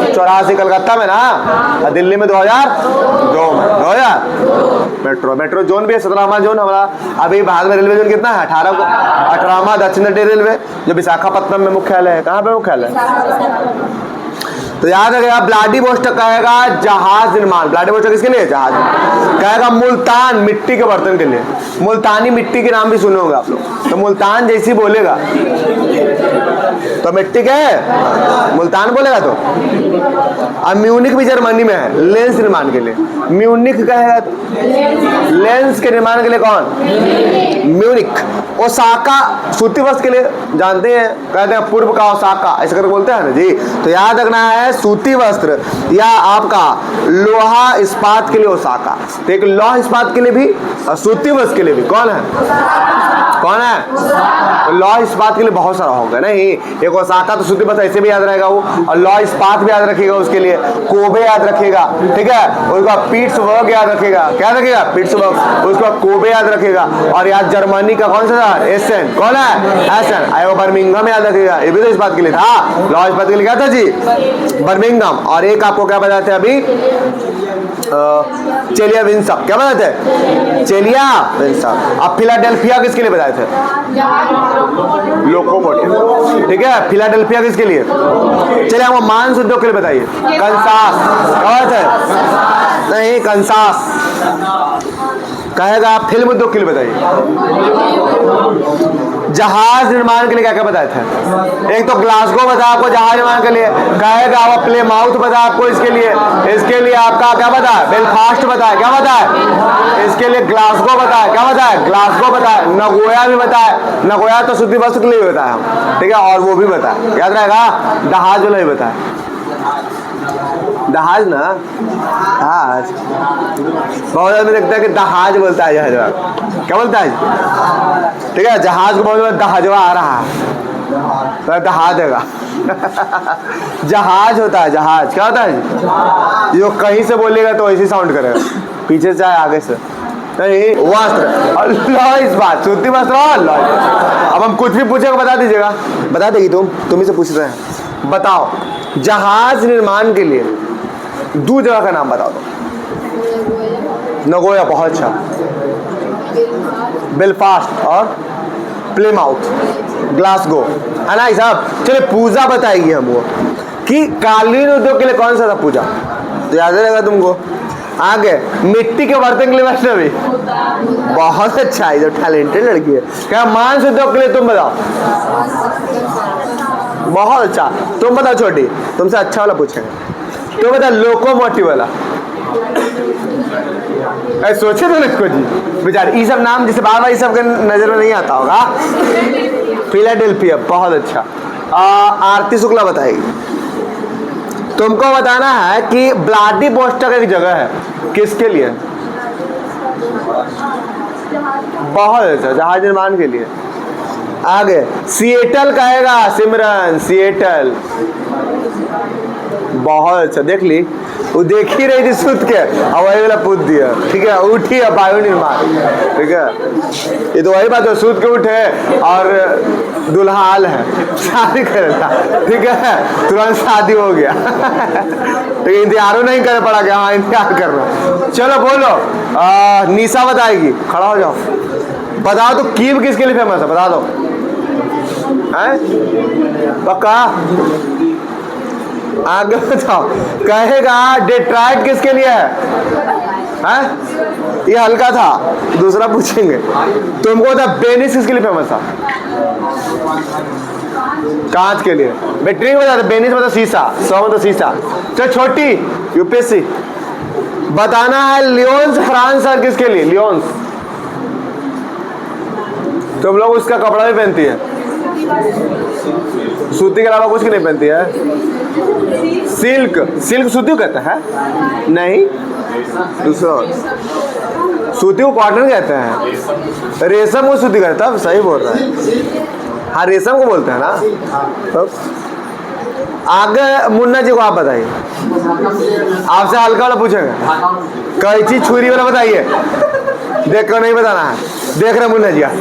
84 कलकत्ता में ना, दिल्ली में 2002 में, 2000 मेट्रो जोन भी है, 17वां जोन हमारा। अभी भारत में रेलवे जोन कितना है, 18वां दक्षिण तटीय रेलवे जो विशाखापट्टनम में मुख्यालय है, कहाँ पे मुख्यालय है। तो याद रखिएगा व्लादिवोस्टोक कहेगा जहाज निर्माण, व्लादिवोस्टोक किसके लिए, जहाज कहेगा। मुल्तान मिट्टी के बर्तन के लिए, मुल्तानी मिट्टी के नाम भी सुने होंगे आप लोग, तो मुल्तान जैसी बोलेगा तो मिट्टी के मुल्तान बोलेगा तो। अब म्यूनिक भी जर्मनी में है, लेंस निर्माण के लिए, म्यूनिक कहेगा तो लेंस के निर्माण के लिए कौन, म्यूनिक। ओसाका सूती वस्त्र के लिए जानते हैं, कहते हैं पूर्व का ओसाका, ऐसे करके बोलते हैं ना जी। तो याद रखना है है सूती वस्त्र या आपका लोहा इस्पात के लिए ओसाका। तो एक लोहा इस्पात के लिए भी और सूती वस्त्र के लिए भी कौन है? कौन है? तो लोहा इस्पात के लिए बहुत सारा होगा नहीं, एक ओसाका तो सूती वस्त्र ऐसे भी याद रहेगा वो, और लोहा इस्पात भी याद रखिएगा उसके लिए, कोबे याद रखिएगा, ठीक है, उसका पीट्सबर्ग याद रखेगा, क्या रखेगा? पीट्सबर्ग, उसका कोबे याद रखेगा, और याद जर्मनी का कौन सा था? एसेन, कौन है? एसेन। आयो बर्मिंघम याद रखेगा, ये भी तो इस बात के लिए था, लॉ इस बात के लिए क्या था जी? बर्मिंघम। और एक आपको क्या बताते हैं अभी? चेलिया विंसप, क्या बताते हैं? चेलिया विंसप। अब फिलाडेल्फिया किसके लिए बताए थे? लोकोमोटिव, ठीक है। फिलाडेल्फिया किसके लिए? चलिए हमको मांस उद्योग के लिए बताइए। कंसास, क्या बात है? नहीं, कंसास कहेगा। आप फिल्म उद्योग के लिए बताइए। जहाज निर्माण के लिए क्या क्या बताए थे? एक तो ग्लासगो बताया आपको जहाज निर्माण के लिए, कहेगा वो प्लेमाउथ बताया आपको इसके लिए आपका क्या बताया? बेलफास्ट बताया, क्या बताया? इसके लिए ग्लासगो बताया, क्या बताया? ग्लासगो बताया। नगोया भी बताया, नगोया तो सूती वस्त्र के लिए भी बताया हम, ठीक है, और वो भी बताया, याद रहेगा। जहाज वाला भी बताया, जहाज ना, जहाज बहुत आदमी देखता है कि जहाज बोलता है, जहाज क्या बोलता है? ठीक है, जहाज को बहुत जहाजवा आ रहा है, जहाज देगा। जहाज होता है, जहाज क्या होता है? जो कहीं से बोलेगा तो ऐसे साउंड करेगा, पीछे से चाहे आगे से। नहीं, वस्त्र, लॉ इस बात, सूती वस्त्र और लॉ। अब हम कुछ भी पूछेगा बता दीजिएगा, बता देगी तुम ही से पूछ रहे हैं। बताओ जहाज निर्माण के लिए दो जगह का नाम बता दो। नगोया, बहुत अच्छा। बेलफास्ट और प्लेमाउथ, ग्लासगो, है ना साहब। चलिए पूजा बताएगी हमको कि कालीन उद्योग के लिए कौन सा था पूजा, तो याद रहेगा तुमको। आगे मिट्टी के बर्तन के लिए वैष्णवी, बहुत अच्छा है, जो टैलेंटेड लड़की है। क्या मांस उद्योग के लिए तुम बताओ? बहुत अच्छा। तुम बताओ छोटी, तुमसे अच्छा वाला पूछेंगे। तो बता लोकोमोटिव वाला, सोचे तो इसको जी बेचारे, ये सब नाम जिसे बार बार ये सब नजर में नहीं आता होगा। फिलाडेल्फिया, बहुत अच्छा। आरती शुक्ला बताएगी। तुमको बताना है कि व्लादिवोस्टोक एक जगह है, किसके लिए? बहुत अच्छा, जहाज निर्माण के लिए। आगे सिएटल कहेगा सिमरन, सिएटल, बहुत अच्छा। देख ली, वो देख ही रही थी सुत के, और वही वाला पूछ दिया, ठीक है। उठी है वायु निर्माण, ठीक है। ये तो वही बात है, सुत के उठे और दुल्हा हाल है, शादी करेगा, ठीक है, तुरंत शादी हो गया। तो इंतजारो नहीं कर पड़ा कि हाँ इंतजार कर रहा। चलो बोलो, निशा बताएगी, खड़ा हो जाओ। बताओ तो कीव किसके लिए फेमस है, बता दो। पक्का? आगे बताओ। कहेगा डेट्राइट किसके लिए है? ये हल्का था, दूसरा पूछेंगे। तुमको बता वेनिस किसके लिए फेमस था? कांच के लिए। बैटरी बता, वेनिस मतलब शीशा, सौ मतलब शीशा। तो छोटी यूपीएससी बताना है लियोन्स फ्रांस सर किसके लिए? लियोन्स, तुम लोग उसका कपड़ा भी पहनती है, सूती के अलावा कुछ नहीं पहनती है। सिल्क, सिल्क सूती को कहते हैं? नहीं, दूसरा सूती को कॉटन कहते हैं, रेशम को सूती कहते हैं। सही बोल रहा है, हाँ रेशम को बोलते हैं ना। तो आगे मुन्ना जी को आप बताइए, आपसे हल्का वाला पूछेंगे। कैंची छुरी वाला बताइए, देख कर नहीं बताना है, देख रहे मुन्ना जी आप।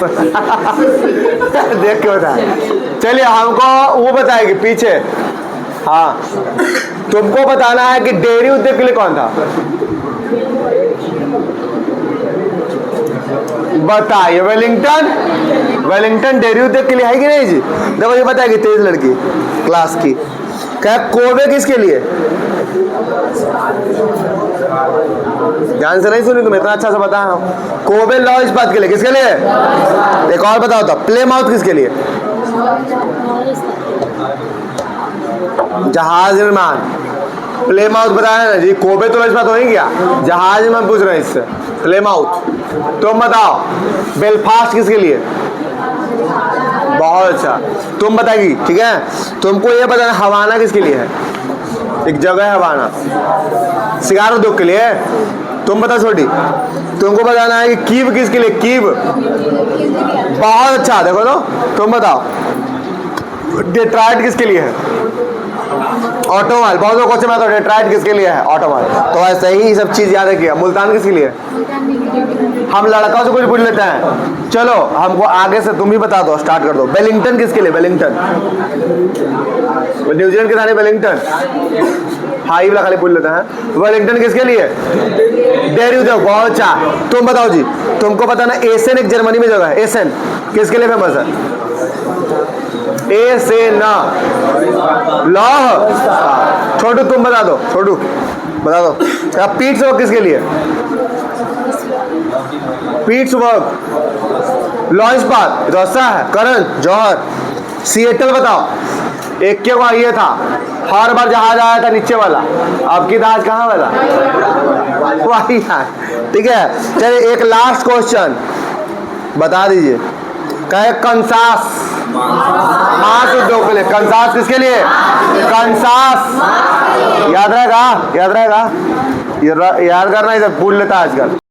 देख के बता। चलिए हमको वो बताएगी पीछे। हाँ, तुमको बताना है कि डेयरी उद्योग के लिए कौन था? बताइए। वेलिंगटन, वेलिंगटन डेयरी उद्योग के लिए है कि नहीं जी? देखो ये बताएगी, तेज लड़की क्लास की। क्या कोबे किसके लिए? ध्यान से नहीं सुनी तुम, इतना अच्छा से बता रहा हूं। कोबे लॉ इस बात के लिए, किसके लिए? एक और बताओ तो, प्लेमाउथ किसके लिए? जहाज निर्माण। प्लेमाउथ बताया ना जी, कोबे तो इस बात हो ही गया, जहाज में पूछ रहे हैं इससे। प्लेमाउथ। तुम बताओ बेलफास्ट किसके लिए? बहुत अच्छा, तुम बताएगी, ठीक है। तुमको ये बताना हवाना किसके लिए है? एक जगह है वहां, सिगार उद्योग के लिए। तुम बता छोटी, तुमको बताना है कि कीव किसके लिए, कीव। बहुत अच्छा, देखो तो तुम बताओ डेट्रॉइट किसके लिए है, ऑटोमोबाइल। बहुत लोग क्वेश्चन में तो डेट्रॉइट किसके लिए है, ऑटोमोबाइल। तो ऐसे ही सब चीज याद रखिए। मुल्तान किसके लिए, हम लड़कों से कुछ पूछ लेते हैं। चलो हमको आगे से तुम ही बता दो, स्टार्ट कर दो। वेलिंगटन किसके लिए, वेलिंगटन न्यूजीलैंड के थाने वेलिंगटन, हाँ ये वाला खाली पूछ लेते हैं। वेलिंगटन किसके लिए, डेयरी उद्योग। बहुत अच्छा, तुम बताओ जी, तुमको पता ना एसेन एक जर्मनी में जगह है, एसेन किसके लिए फेमस है, एसेन लौह। छोटू तुम बता दो, छोटू बता दो। पीट्स वर्क किसके लिए, पीट्स वर्क लॉ इस्पात, रसा है, करण जौहर। सिएटल बताओ, एक के वहां ये था, हर बार जहाज आया था नीचे वाला, अब की जहाज कहाँ वाला, वही है। ठीक है, चलिए एक लास्ट क्वेश्चन बता दीजिए। कहे कंसास, मांस उद्योग के लिए, कंसास किसके लिए, कंसास। याद रहेगा, याद रहेगा, याद करना, इसे भूल लेता है आजकल।